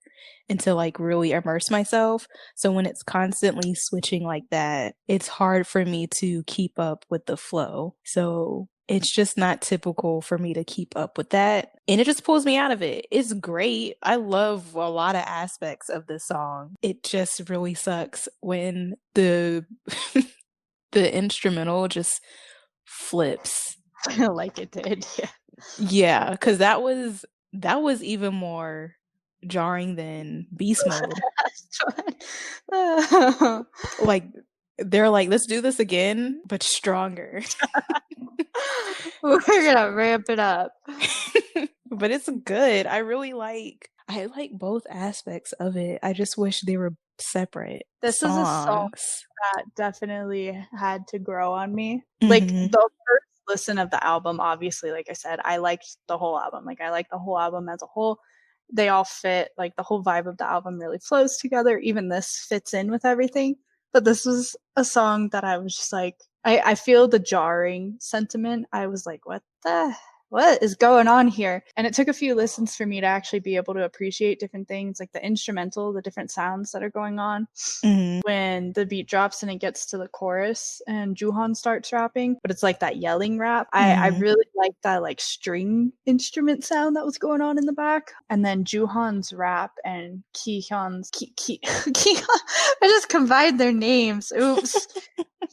and to like really immerse myself. So when it's constantly switching like that, it's hard for me to keep up with the flow. So it's just not typical for me to keep up with that. And it just pulls me out of it. It's great. I love a lot of aspects of this song. It just really sucks when the the instrumental just flips. Like it did, yeah. Yeah, because that was even more jarring than beast mode. Like they're like, let's do this again, but stronger. We're gonna ramp it up. But it's good. I like both aspects of it. I just wish they were separate. This songs. is a song that definitely had to grow on me. Like the first listen of the album, obviously, like I said, I liked the whole album. Like I like the whole album as a whole. They all fit, like the whole vibe of the album really flows together. Even this fits in with everything. But this was a song that I was just like, I feel the jarring sentiment. I was like, what is going on here? And it took a few listens for me to actually be able to appreciate different things, like the instrumental, the different sounds that are going on. When the beat drops and it gets to the chorus and Juhan starts rapping, but it's like that yelling rap. I really like that like string instrument sound that was going on in the back. And then Juhan's rap and Kihyun's I just combined their names. Oops.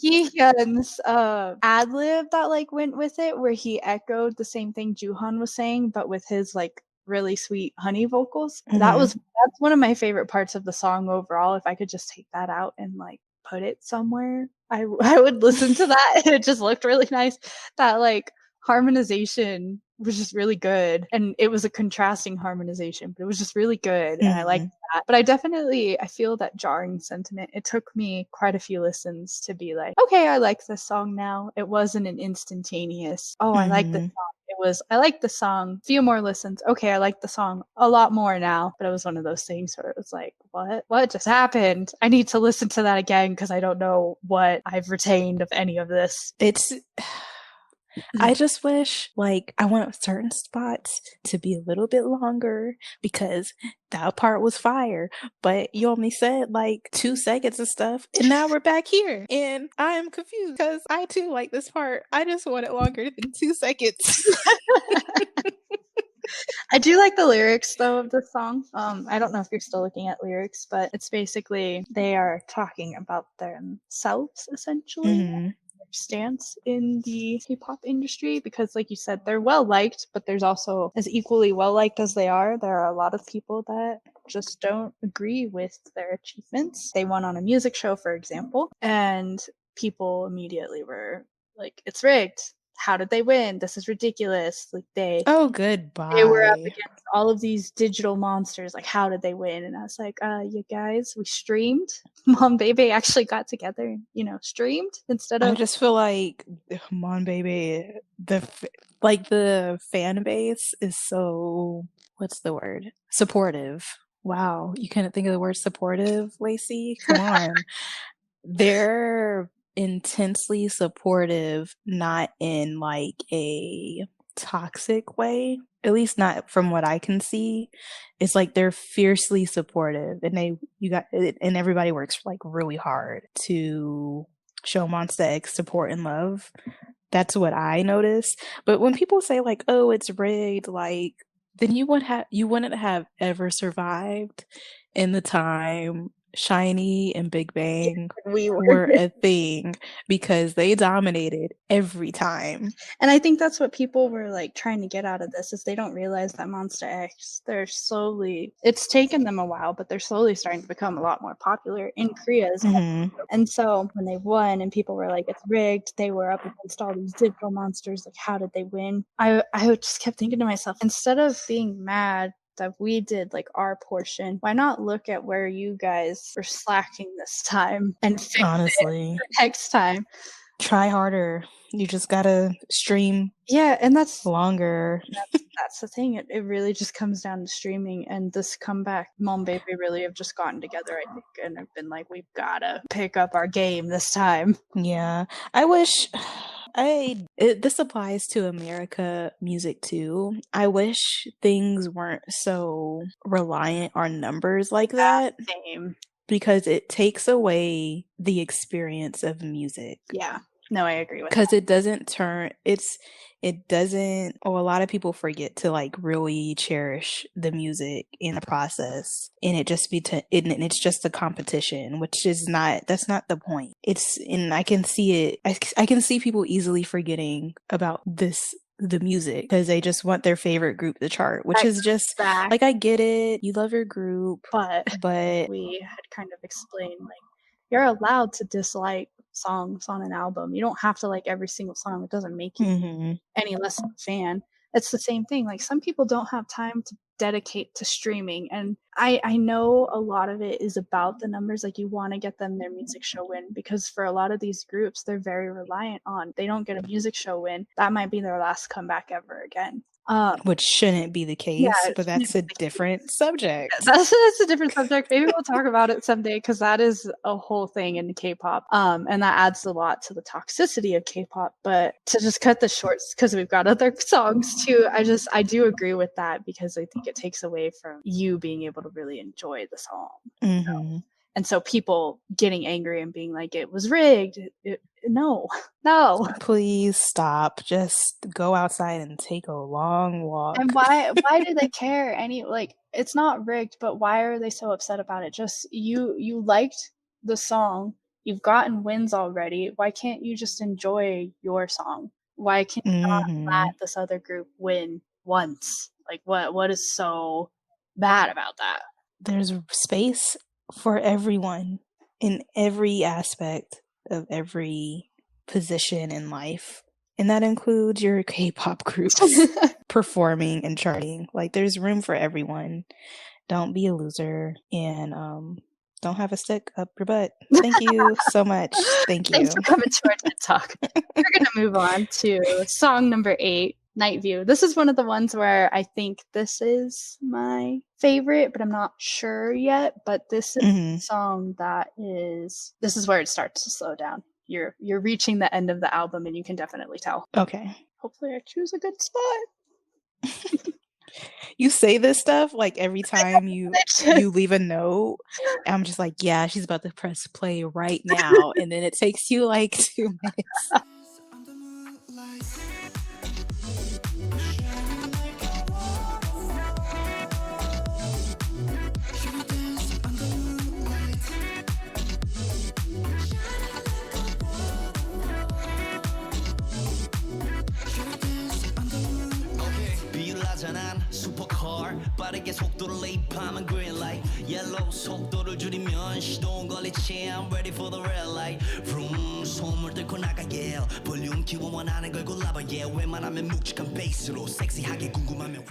Heehyun's ad lib that like went with it, where he echoed the same thing Juhan was saying, but with his like really sweet honey vocals. That's one of my favorite parts of the song overall. If I could just take that out and like put it somewhere, I would listen to that. It just looked really nice. That like harmonization was just really good, and it was a contrasting harmonization, but it was just really good, and I liked that. But I feel that jarring sentiment. It took me quite a few listens to be like, okay, I like this song now. It wasn't an instantaneous, oh, I like this song. It was, I like the song, few more listens, okay, I like the song a lot more now. But it was one of those things where it was like, what just happened? I need to listen to that again because I don't know what I've retained of any of this. I just wish, like, I want certain spots to be a little bit longer because that part was fire. But you only said like 2 seconds of stuff, and now we're back here. And I am confused because I too like this part. I just want it longer than 2 seconds. I do like the lyrics though of the song. I don't know if you're still looking at lyrics, but it's basically they are talking about themselves essentially. Stance in the K-pop industry, because like you said, they're well liked, but there's also, as equally well liked as they are, there are a lot of people that just don't agree with their achievements. They won on a music show, for example, and people immediately were like, it's rigged. How did they win? This is ridiculous. Like goodbye. They were up against all of these digital monsters. Like, how did they win? And I was like, you guys, we streamed. Mom Baby actually got together and, streamed instead of. I just feel like Mon Baby, the fan base is so, what's the word? Supportive. Wow, you couldn't think of the word supportive, Lacey? Come on. They're intensely supportive, not in like a toxic way, at least not from what I can see. It's like they're fiercely supportive, and and everybody works like really hard to show Monsta X support and love. That's what I notice. But when people say like, oh, it's rigged, like, then you wouldn't have ever survived in the time Shiny and Big Bang were a thing, because they dominated every time. And I think that's what people were like trying to get out of this, is they don't realize that Monsta X, it's taken them a while, but they're slowly starting to become a lot more popular in Korea as well. And so when they won and people were like, it's rigged, they were up against all these digital monsters, like, how did they win? I just kept thinking to myself, instead of being mad that we did like our portion, why not look at where you guys were slacking this time and fix it next time? Try harder. You just gotta stream and that's longer. That's the thing. It really just comes down to streaming, and this comeback, Mom Baby really have just gotten together, I think, and have been like, we've gotta pick up our game this time. Yeah, I wish this applies to America music too. I wish things weren't so reliant on numbers like that. Same. Because it takes away the experience of music. Yeah. No, I agree with that. Because a lot of people forget to like really cherish the music in the process, and it's just a competition, which is that's not the point. And I can see it. I can see people easily forgetting about the music because they just want their favorite group to chart, which is just like, I get it, you love your group, but we had kind of explained, like, you're allowed to dislike songs on an album. You don't have to like every single song. It doesn't make you any less of a fan. It's the same thing. Like, some people don't have time to dedicate to streaming, and I know a lot of it is about the numbers. Like, you want to get them their music show win, because for a lot of these groups, they're very reliant on, they don't get a music show win, that might be their last comeback ever again. Which shouldn't be the case, but that's a different subject. That's a different subject. Maybe we'll talk about it someday, because that is a whole thing in K-pop, and that adds a lot to the toxicity of K-pop. But to just cut this short, because we've got other songs too, I do agree with that, because I think it takes away from you being able to really enjoy the song. And so people getting angry and being like, it was rigged. No. Please stop. Just go outside and take a long walk. And why do they care? It's not rigged, but why are they so upset about it? Just you liked the song. you've gotten wins already. Why can't you just enjoy your song? Why can you not let this other group win once? Like, what is so bad about that? There's space for everyone in every aspect of every position in life. And that includes your K-pop groups performing and charting. Like, there's room for everyone. Don't be a loser, and don't have a stick up your butt. Thank you so much. Thank you. Thanks for coming to our TED Talk. We're going to move on to song number 8, Night View. This is one of the ones where I think this is my favorite, but I'm not sure yet. But this is a song that this is where it starts to slow down. You're reaching the end of the album, and you can definitely tell. Okay. Hopefully I choose a good spot. You say this stuff like every time you leave a note. I'm just like, yeah, she's about to press play right now. And then it takes you like 2 minutes. 슈퍼카 빠르게 속도를 레이프하면 green light yellow 속도를 줄이면 시동 걸리지 I'm ready for the red light vroom 소음을 뚫고 나가 yeah 볼륨 키워 원하는 걸 골라봐 yeah 웬만하면 묵직한 베이스로 섹시하게 궁금하면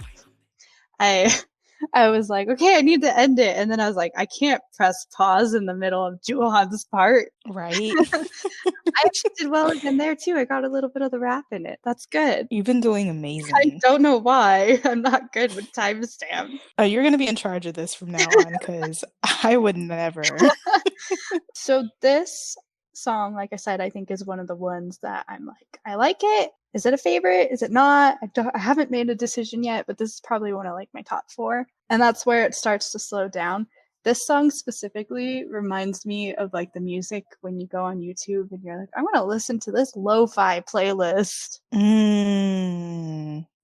I was like, okay, I need to end it. And then I was like, I can't press pause in the middle of Juhan's part. Right. I actually did well again there too. I got a little bit of the rap in it. That's good. You've been doing amazing. I don't know why. I'm not good with timestamp. Oh, you're going to be in charge of this from now on because I would never. So this song, like I said, I think is one of the ones that I'm like, I like it. Is it a favorite? Is it not? I haven't made a decision yet, but this is probably one of like my top 4. And that's where it starts to slow down. This song specifically reminds me of like the music when you go on YouTube and you're like, I want to listen to this lo-fi playlist.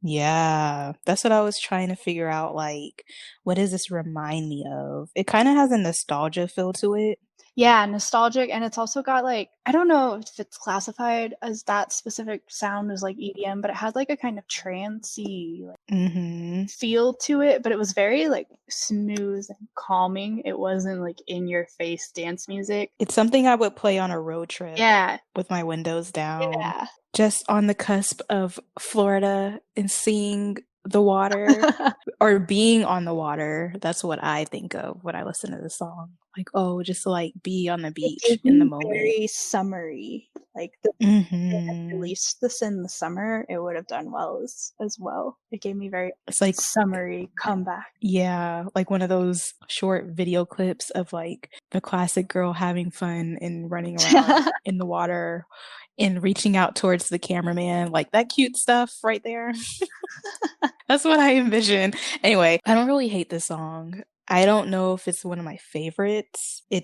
Yeah, that's what I was trying to figure out. Like, what does this remind me of? It kind of has a nostalgia feel to it. Yeah, nostalgic, and it's also got like, I don't know if it's classified as that specific sound as like EDM, but it had like a kind of trancey like, feel to it, but it was very like smooth and calming. It wasn't like in your face dance music. It's something I would play on a road trip. Yeah. With my windows down. Yeah. Just on the cusp of Florida and seeing the water or being on the water. That's what I think of when I listen to the song. Like, oh, just to like be on the beach in the moment. Very summery. Like if they released this in the summer, it would have done well as well. It gave me it's like summery comeback. Yeah, like one of those short video clips of like the classic girl having fun and running around in the water and reaching out towards the cameraman, like that cute stuff right there. That's what I envision. Anyway, I don't really hate this song. I don't know if it's one of my favorites. I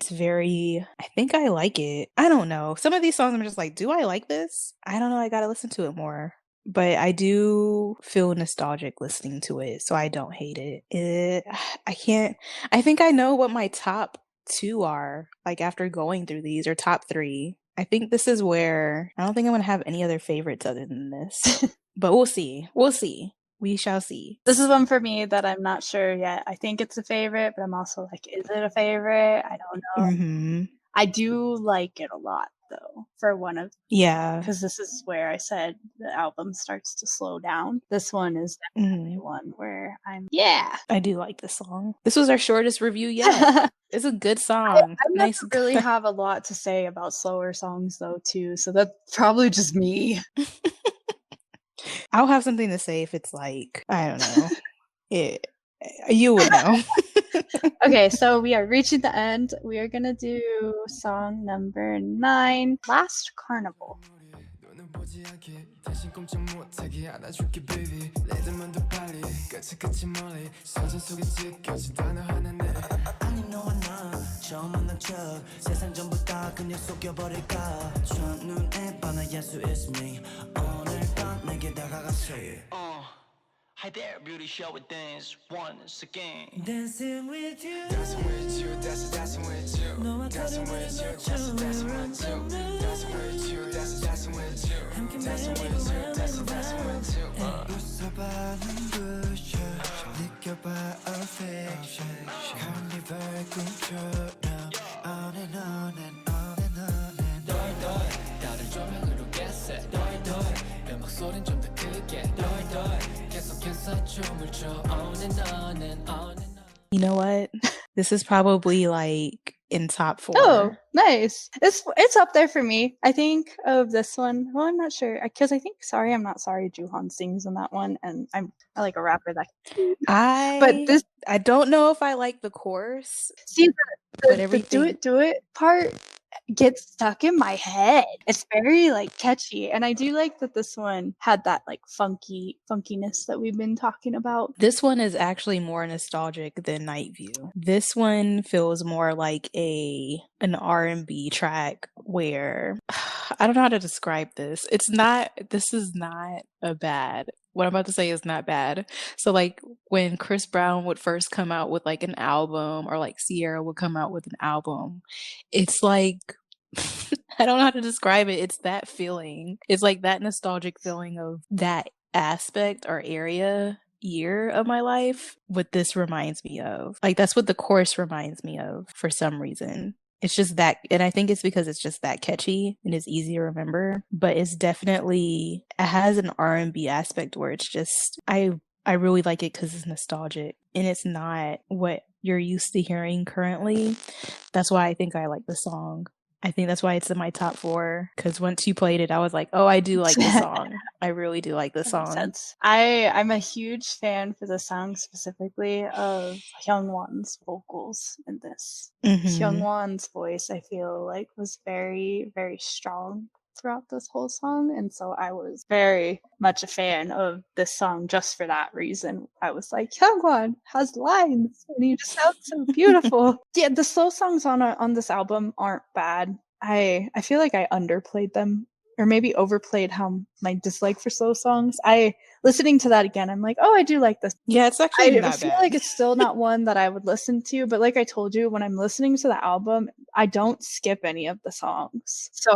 think I like it. I don't know. Some of these songs I'm just like, do I like this? I don't know. I gotta listen to it more. But I do feel nostalgic listening to it, so I don't hate it. I think I know what my top 2 are, like after going through these, or top 3. I think this is where I don't think I'm going to have any other favorites other than this. But we'll see. We shall see. This is one for me that I'm not sure yet. I think it's a favorite, but I'm also like, is it a favorite? I don't know. I do like it a lot, though, for one of... Yeah. Because this is where I said the album starts to slow down. This one is definitely one where I do like this song. This was our shortest review yet. It's a good song. I don't really have a lot to say about slower songs, though, too. So that's probably just me. I'll have something to say if it's like, I don't know. You would know. Okay, so we are reaching the end. We are gonna do song number 9, Last Carnival. Hi there, beauty show with dance once again. Dancing with you, dancing with you, dancing with you, dancing with you, dancing with you, dancing with you, dancing with you, dancing with you, dancing with you. 웃어봐 눈부셔 느껴봐 affection carnival 꿈처럼 on and on and on and on and 널 다른 조명으로 get set 음악 소린 좀 더 크게 널 계속해서 춤을 춰 on and on and on and on. You know what? This is probably like in top 4. Oh, nice. It's up there for me. I think of this one. Well, I'm not sure because I think "Sorry I'm Not Sorry" Joohan sings in that one, and I like a rapper that. I don't know if I like the chorus. See but the everything. do it part gets stuck in my head. It's very like catchy, and I do like that this one had that like funkiness that we've been talking about. This one is actually more nostalgic than Night View. This one feels more like an R&B track where I don't know how to describe this. This is not a bad. What I'm about to say is not bad. So like when Chris Brown would first come out with like an album, or like Sierra would come out with an album, it's like I don't know how to describe it. It's that feeling. It's like that nostalgic feeling of that aspect or year of my life. What this reminds me of. Like that's what the chorus reminds me of for some reason. It's just that, and I think it's because it's just that catchy and it's easy to remember, but it has an R&B aspect where it's just, I really like it because it's nostalgic and it's not what you're used to hearing currently. That's why I think I like the song. I think that's why it's in my top 4, because once you played it, I was like, oh, I do like the song. I really do like the song. I'm a huge fan for the song specifically of Hyungwon's vocals in this. Hyungwon's voice, I feel like, was very, very strong throughout this whole song, and so I was very much a fan of this song just for that reason. I was like, Hyungwon has lines and he just sounds so beautiful. Yeah, the slow songs on this album aren't bad. I feel like I underplayed them, or maybe overplayed how my dislike for slow songs. Listening to that again, I'm like, oh, I do like this. Yeah, it's actually not bad. I feel like it's still not one that I would listen to, but like I told you, when I'm listening to the album, I don't skip any of the songs. So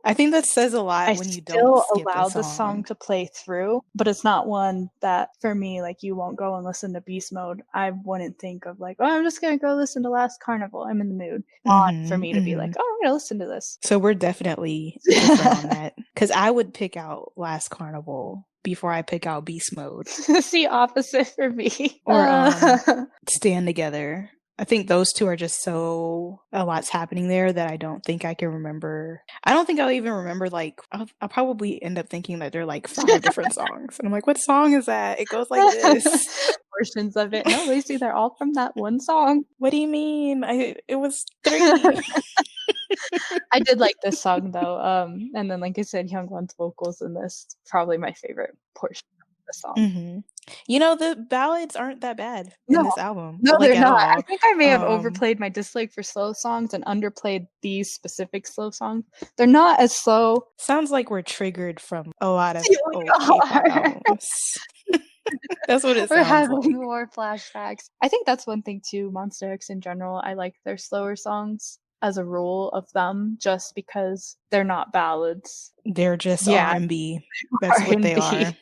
I think that says a lot when you don't skip allow the song to play through, but it's not one that for me, like, you won't go and listen to Beast Mode. I wouldn't think of like, oh, I'm just gonna go listen to Last Carnival. I'm in the mood. Odd for me to be like, oh, I'm gonna listen to this. So we're definitely different on that, because I would pick out Last Carnival before I pick out Beast Mode. See, opposite for me. Or Stand Together. I think those two are just a lot's happening there that I don't think I can remember. I don't think I'll even remember, like, I'll probably end up thinking that they're like 5 different songs. And I'm like, what song is that? It goes like this. Portions of it. No, Lacey, they're all from that one song. What do you mean? It was 3. I did like this song though. And then, like I said, Hyungwon's vocals in this, probably my favorite portion of the song. You know, the ballads aren't that bad in this album. No, like, they're not. I think I may have overplayed my dislike for slow songs and underplayed these specific slow songs. They're not as slow. Sounds like we're triggered from a lot of old K-pop albums. That's what it sounds like. We're having more flashbacks. I think that's one thing too. Monsta X in general, I like their slower songs as a rule of them, just because they're not ballads. They're just R&B. That's what they are.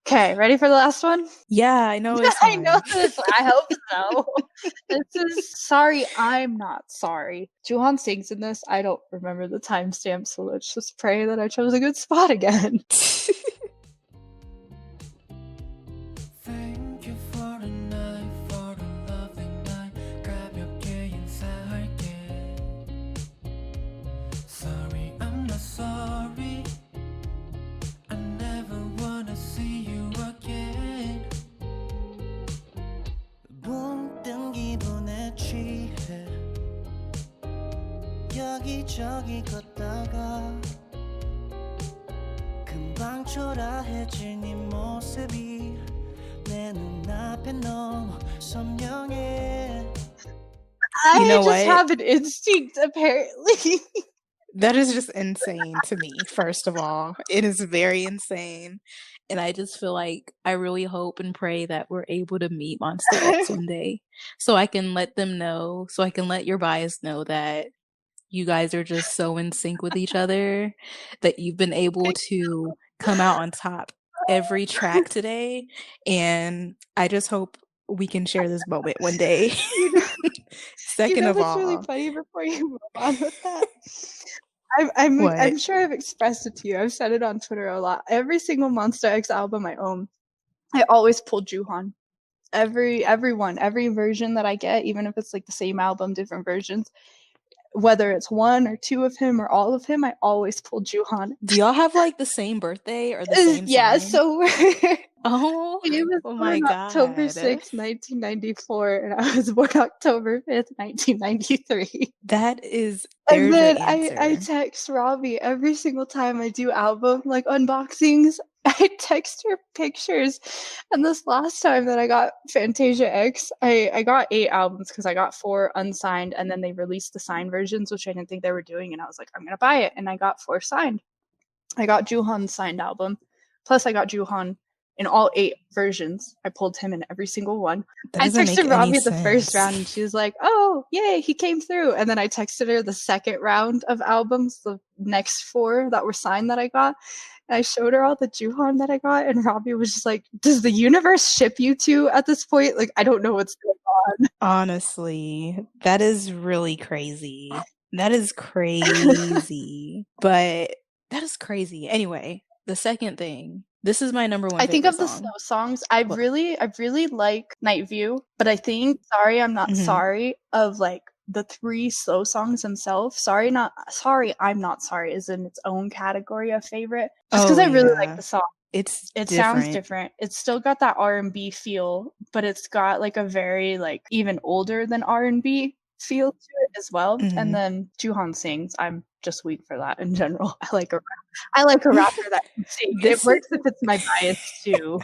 Okay, ready for the last one? Yeah, I know. I know this. I hope so. This is Sorry I'm Not Sorry. Joohan sings in this. I don't remember the timestamp, so let's just pray that I chose a good spot again. 여기저기 걷다가 금방 초라해진 네 모습이 내 눈앞에 너무 선명해. I just have an instinct, apparently. That is just insane to me, first of all. It is very insane. And I just feel like I really hope and pray that we're able to meet Monsta X one day. So I can let them know, so I can let your bias know that you guys are just so in sync with each other that you've been able to come out on top every track today. And I just hope we can share this moment one day. You know, Second of what's really all, funny before you move on with that? what? I'm sure I've expressed it to you. I've said it on Twitter a lot. Every single Monsta X album I own, I always pull Juhan. Every version that I get, even if it's like the same album, different versions, whether it's one or two of him or all of him, I always pull Juhan. Do y'all have like the same birthday or the same Yeah, sign? so we're Oh, he was oh my born October God. 6th, 1994, and I was born October 5th, 1993. That is, And there's your then I answer. text Robbie every single time I do album like unboxings. I text her pictures. And this last time that I got Fantasia X, I got 8 albums because I got 4 unsigned, and then they released the signed versions, which I didn't think they were doing, and I was like, I'm gonna buy it, and I got 4 signed. I got Juhan's signed album, plus I got Juhan in all 8 versions. I pulled him in every single one. That I doesn't make texted any Robbie the first sense. round, and she was like, "Oh, yay, he came through." And then I texted her the second round of albums, the next 4 that were signed that I got. And I showed her all the Juhan that I got, and Robbie was just like, "Does the universe ship you two at this point? Like, I don't know what's going on." Honestly, that is really crazy. That is crazy. But that is crazy. Anyway, the second thing. This is my number one I think favorite of the song. slow songs, I What? really like Night View, but I think Sorry I'm Not Mhm. Sorry of like the 3 slow songs themselves. Sorry I'm Not Sorry is in its own category of favorite. Just because Oh I really like yeah. the song. It's It sounds different. different. It's still got that R&B feel, but it's got like a very like even older than R&B feel to it as well. Mhm. And then Juhan sings. I'm just weak for that in general. I like a rapper that can sing. It This works if it's my bias too.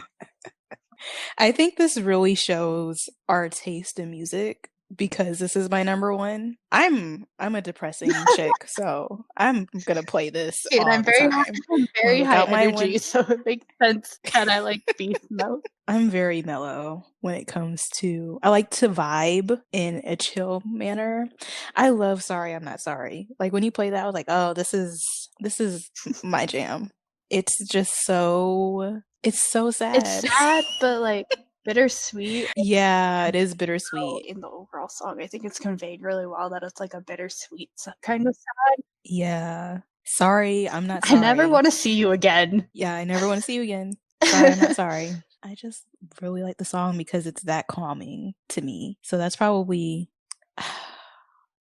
I think this really shows our taste in music because this is my number one. I'm a depressing chick, so I'm gonna play this And all I'm the very time. I'm very high Without my energy, one, so it makes sense that I like beast mode. I'm very mellow when it comes to I like to vibe in a chill manner. I love Sorry I'm Not Sorry. Like when you play that, I was like, oh, this is my jam. It's just so it's so sad. It's sad, but like bittersweet. Yeah, it is bittersweet. In the overall song, I think it's conveyed really well that it's like a bittersweet kind of sad. Yeah. Sorry, I'm not I sorry. never want to see you again. Yeah, I never want to see you again. Sorry, I'm not sorry. I just really like the song because it's that calming to me. So that's probably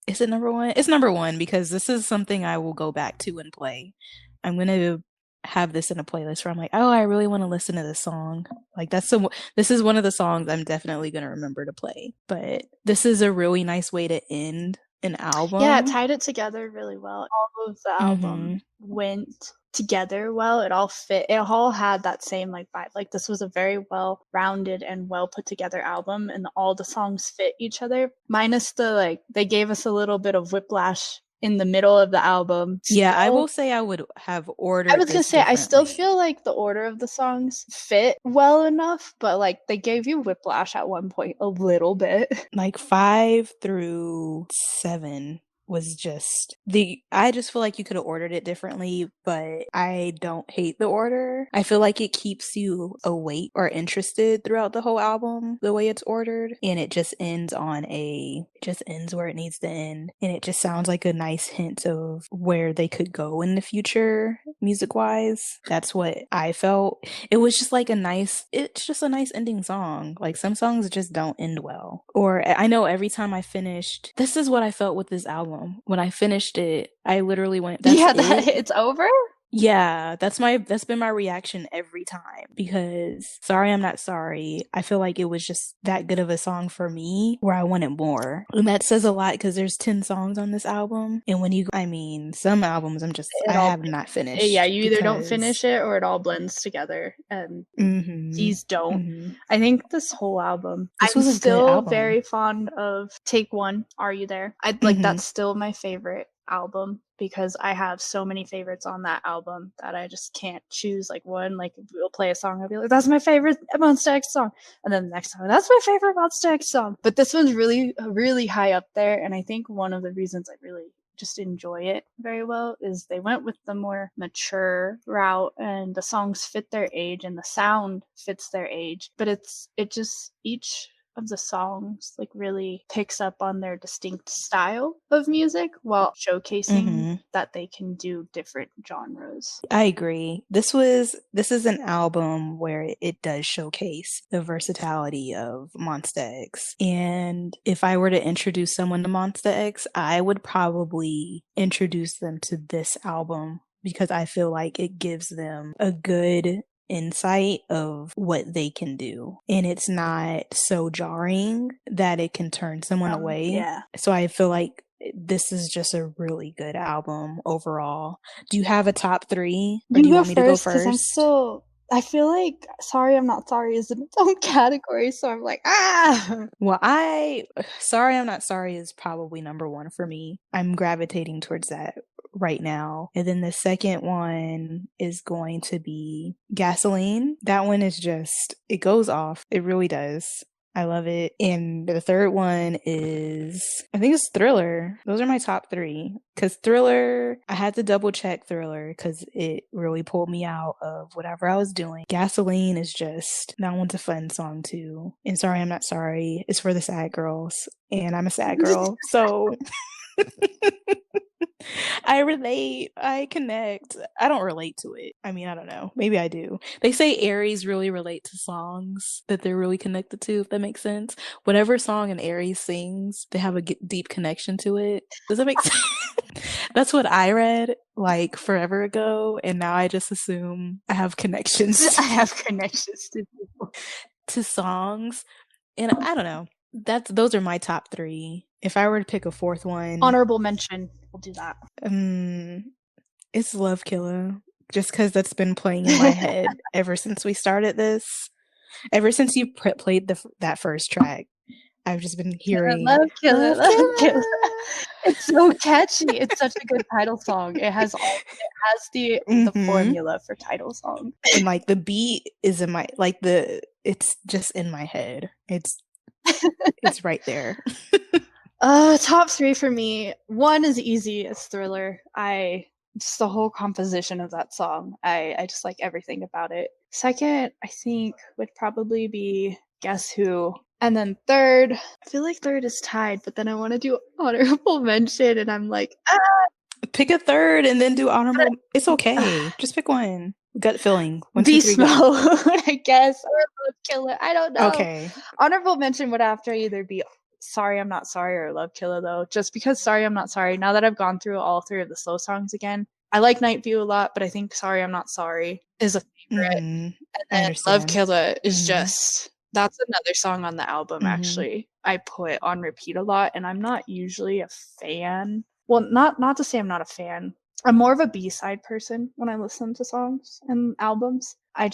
is it number one? It's number one because this is something I will go back to and play. I'm gonna have this in a playlist where I'm like, oh, I really want to listen to this song. Like this is one of the songs I'm definitely gonna remember to play. But this is a really nice way to end an album. Yeah, it tied it together really well. All of the album went together well. It all fit. It all had that same like vibe. Like this was a very well rounded and well put together album, and all the songs fit each other. Minus the like they gave us a little bit of whiplash in the middle of the album. Yeah, I will say I would have ordered. I was gonna say I still feel like the order of the songs fit well enough, but like they gave you whiplash at one point a little bit. Like 5 through 7 was just I just feel like you could have ordered it differently, but I don't hate the order. I feel like it keeps you awake or interested throughout the whole album the way it's ordered, and it just ends where it needs to end, and it just sounds like a nice hint of where they could go in the future music wise. That's what I felt. It was just like it's just a nice ending song. Like some songs just don't end well. Or I know every time I finished, this is what I felt with this album. When I finished it, I literally went, it's over? Yeah, that's been my reaction every time because Sorry I'm Not Sorry, I feel like it was just that good of a song for me where I wanted more. And that says a lot because there's 10 songs on this album. And some albums I have not finished. Yeah, you either don't finish it or it all blends together. And these don't. I think this whole album, I'm still very fond of Take One, Are You There? That's still my favorite album because I have so many favorites on that album that I just can't choose like one. Like we'll play a song, I'll be like, that's my favorite Monsta X song. And then the next time, that's my favorite Monsta X song. But this one's really, really high up there. And I think one of the reasons I really just enjoy it very well is they went with the more mature route, and the songs fit their age and the sound fits their age. But it just, each of the songs like really picks up on their distinct style of music while showcasing that they can do different genres. I agree. This is an album where it does showcase the versatility of Monsta X. And if I were to introduce someone to Monsta X, I would probably introduce them to this album because I feel like it gives them a good insight of what they can do, and it's not so jarring that it can turn someone away. Yeah. So I feel like this is just a really good album overall. Do you have a top 3? Or do you want me to go first? I feel like Sorry I'm Not Sorry is in its own category, so I'm like, Well, Sorry I'm Not Sorry is probably number 1 for me. I'm gravitating towards that right now. And then the second one is going to be Gasoline. That one is just, it goes off. It really does. I love it. And the third one is, I think it's Thriller. Those are my top 3. Because Thriller, I had to double check Thriller because it really pulled me out of whatever I was doing. Gasoline is just, that one's a fun song too. And Sorry I'm Not Sorry is for the sad girls. And I'm a sad girl. So I relate. I connect. I don't relate to it. I mean, I don't know. Maybe I do. They say Aries really relate to songs that they're really connected to, if that makes sense. Whatever song an Aries sings, they have a deep connection to it. Does that make sense? That's what I read like forever ago, and now I just assume I have connections. I have connections to people. To songs. And I don't know. Those are my top 3. If I were to pick a 4th one, honorable mention, we'll do that. It's Love Killa, just because that's been playing in my head ever since we started this. Ever since you played that first track, I've just been hearing Love Killa. It's so catchy. It's such a good title song. It has the formula for title song, and like the beat is in my it's just in my head. It's right there. Top 3 for me. 1 is easy. It's Thriller. Just the whole composition of that song. I just like everything about it. Second, I think would probably be Guess Who. And then third, I feel like third is tied, but then I want to do honorable mention, and I'm like, pick a third and then do honorable. It's okay. Just pick one. Gut feeling. 1, 2, 3, Beast Mode, I guess, or Love Killa. I don't know. Okay. Honorable mention would have to either be Sorry I'm Not Sorry or Love Killa, though, just because Sorry I'm Not Sorry, now that I've gone through all 3 of the slow songs again, I like Night View a lot, but I think Sorry I'm Not Sorry is a favorite. And then Love Killa is just, that's another song on the album, actually, I put on repeat a lot, and I'm not usually a fan. Well, not to say I'm not a fan. I'm more of a B-side person when I listen to songs and albums. I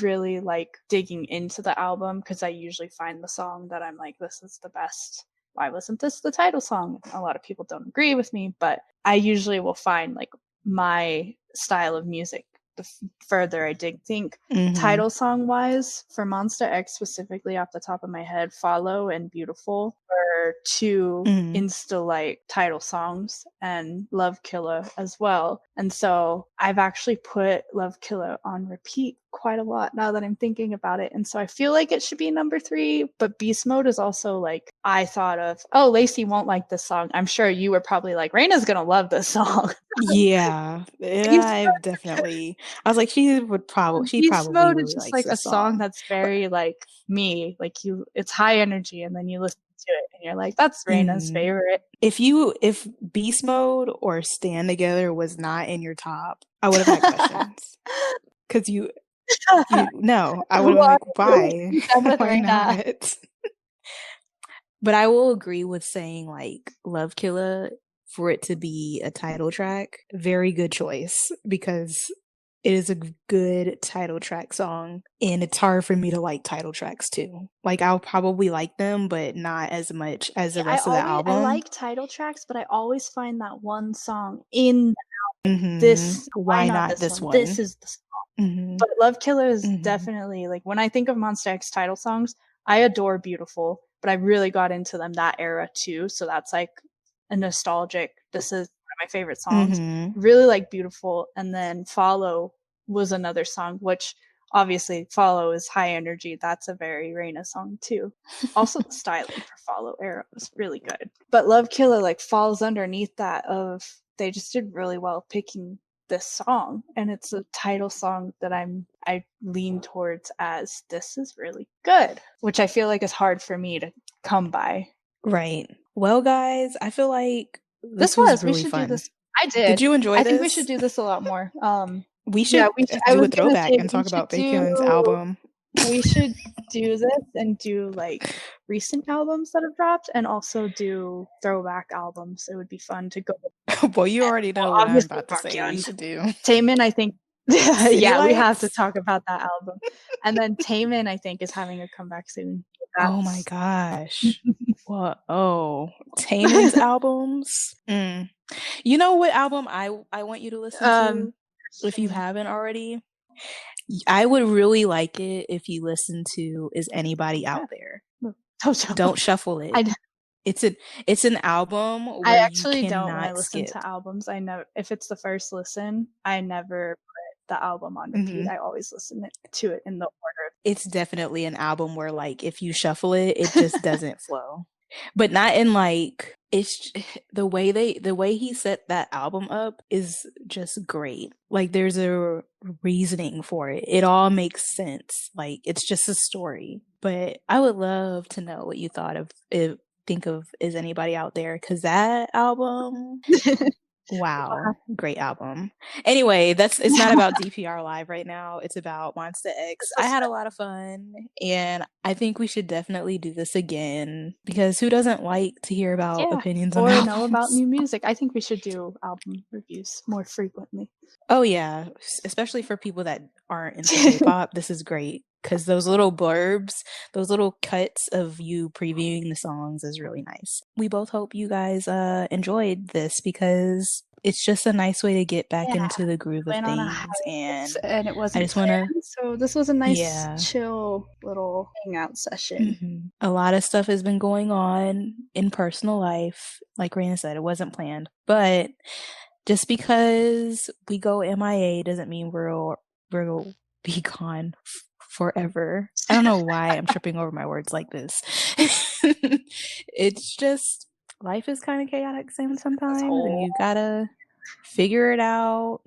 really like digging into the album because I usually find the song that I'm like, this is the best. Why wasn't this the title song? A lot of people don't agree with me, but I usually will find like my style of music the further I dig. Think title song wise for Monsta X specifically, off the top of my head, Follow and Beautiful are 2 insta like title songs, and Love Killa as well. And so I've actually put Love Killa on repeat quite a lot now that I'm thinking about it, and so I feel like it should be number 3. But Beast Mode is also like, I thought of, oh, Lacey won't like this song. I'm sure you were probably like, Raina's gonna love this song. Yeah, I definitely. I was like, she probably Beast Mode really is just likes like a song that's very like me, like it's high energy, and then you listen to it and you're like, that's Raina's favorite. If Beast Mode or Stand Together was not in your top, I would have had questions. Because no, I would have been like, why not? But I will agree with saying like Love Killa, for it to be a title track, very good choice, because It is a good title track song, and it's hard for me to like title tracks too. Like, I'll probably like them, but not as much as the rest of the album. I like title tracks, but I always find that one song in Mhm. this. Why not this one? This is the song. But Love Killa is definitely, like, when I think of Monsta X title songs, I adore Beautiful, but I really got into them that era too. So that's like a nostalgic, this is one of my favorite songs. Really like Beautiful. And then Follow was another song, which obviously Follow is high energy. That's a very Reina song too. Also the styling for Follow era was really good. But Love Killa like falls underneath that of, they just did really well picking this song, and it's a title song that I lean towards as this is really good, which I feel like is hard for me to come by. Right. Well, guys, I feel like this was really we should fun. do this. I did. Did you enjoy this? I think we should do this a lot more. We should do a throwback and talk about Baekhyun's album. We should do this and do like recent albums that have dropped, and also do throwback albums. It would be fun to go. Well, you already know what I'm about to say we should do. Taemin, I think. Yeah, we have to talk about that album. And then Taemin, I think, is having a comeback soon. Oh my gosh. What? Oh, Taemin's albums. You know what album I want you to listen to if you haven't already? I would really like it if you listen to Is Anybody Out There. Don't shuffle it. It's an album where I actually you don't when I listen to albums. I know if it's the first listen, I never put the album on repeat. I always listen to it in the order. It's definitely an album where like if you shuffle it, it just doesn't flow. But not in like, it's the way he set that album up is just great. Like there's a reasoning for it. It all makes sense. Like it's just a story. But I would love to know what you thought of it. Think of Is Anybody Out There, because that album wow, great album. Anyway, it's not about DPR Live right now. It's about Monsta X. I had a lot of fun, and I think we should definitely do this again, because who doesn't like to hear about opinions on albums? Or know about new music. I think we should do album reviews more frequently. Oh yeah, especially for people that aren't into K-pop. This is great, because those little blurbs, those little cuts of you previewing the songs is really nice. We both hope you guys enjoyed this, because it's just a nice way to get back into the groove of things. And it wasn't. I just want to. So this was a nice, chill little hangout session. A lot of stuff has been going on in personal life. Like Reina said, it wasn't planned, but just because we go MIA doesn't mean we'll be gone forever. I don't know why I'm tripping over my words like this. It's just, life is kind of chaotic sometimes, and you gotta figure it out.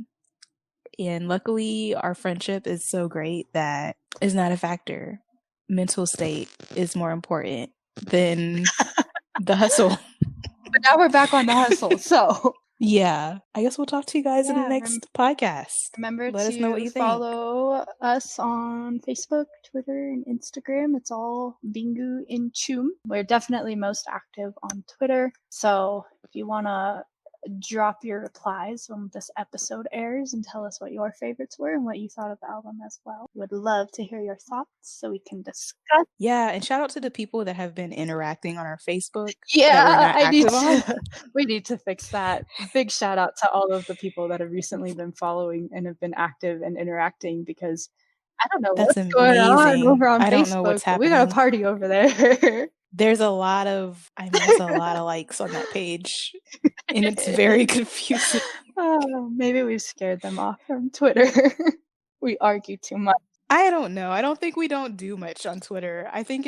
And luckily, our friendship is so great that it's not a factor. Mental state is more important than the hustle. But now we're back on the hustle, so... Yeah, I guess we'll talk to you guys in the next podcast. Remember Let us know what you follow us on Facebook, Twitter, and Instagram. It's all Bingu Choom. We're definitely most active on Twitter. So if you want to drop your replies when this episode airs and tell us what your favorites were and what you thought of the album as well. Would love to hear your thoughts so we can discuss. Yeah, and shout out to the people that have been interacting on our Facebook. Yeah, we need to fix that. Big shout out to all of the people that have recently been following and have been active and interacting, because I don't know what's going on over on Facebook. I don't know what's happening. We got a party over there. There's a lot of likes on that page, and it's very confusing. Maybe we've scared them off from Twitter. We argue too much. I don't know. I don't think we don't do much on Twitter. I think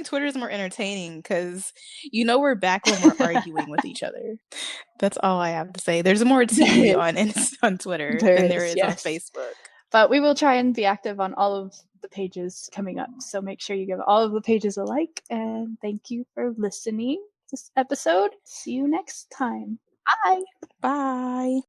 Twitter is more entertaining, because we're back when we're arguing with each other. That's all I have to say. There's more tea on Twitter than there is on Facebook. But we will try and be active on all of the pages coming up. So make sure you give all of the pages a like. And thank you for listening to this episode. See you next time. Bye. Bye.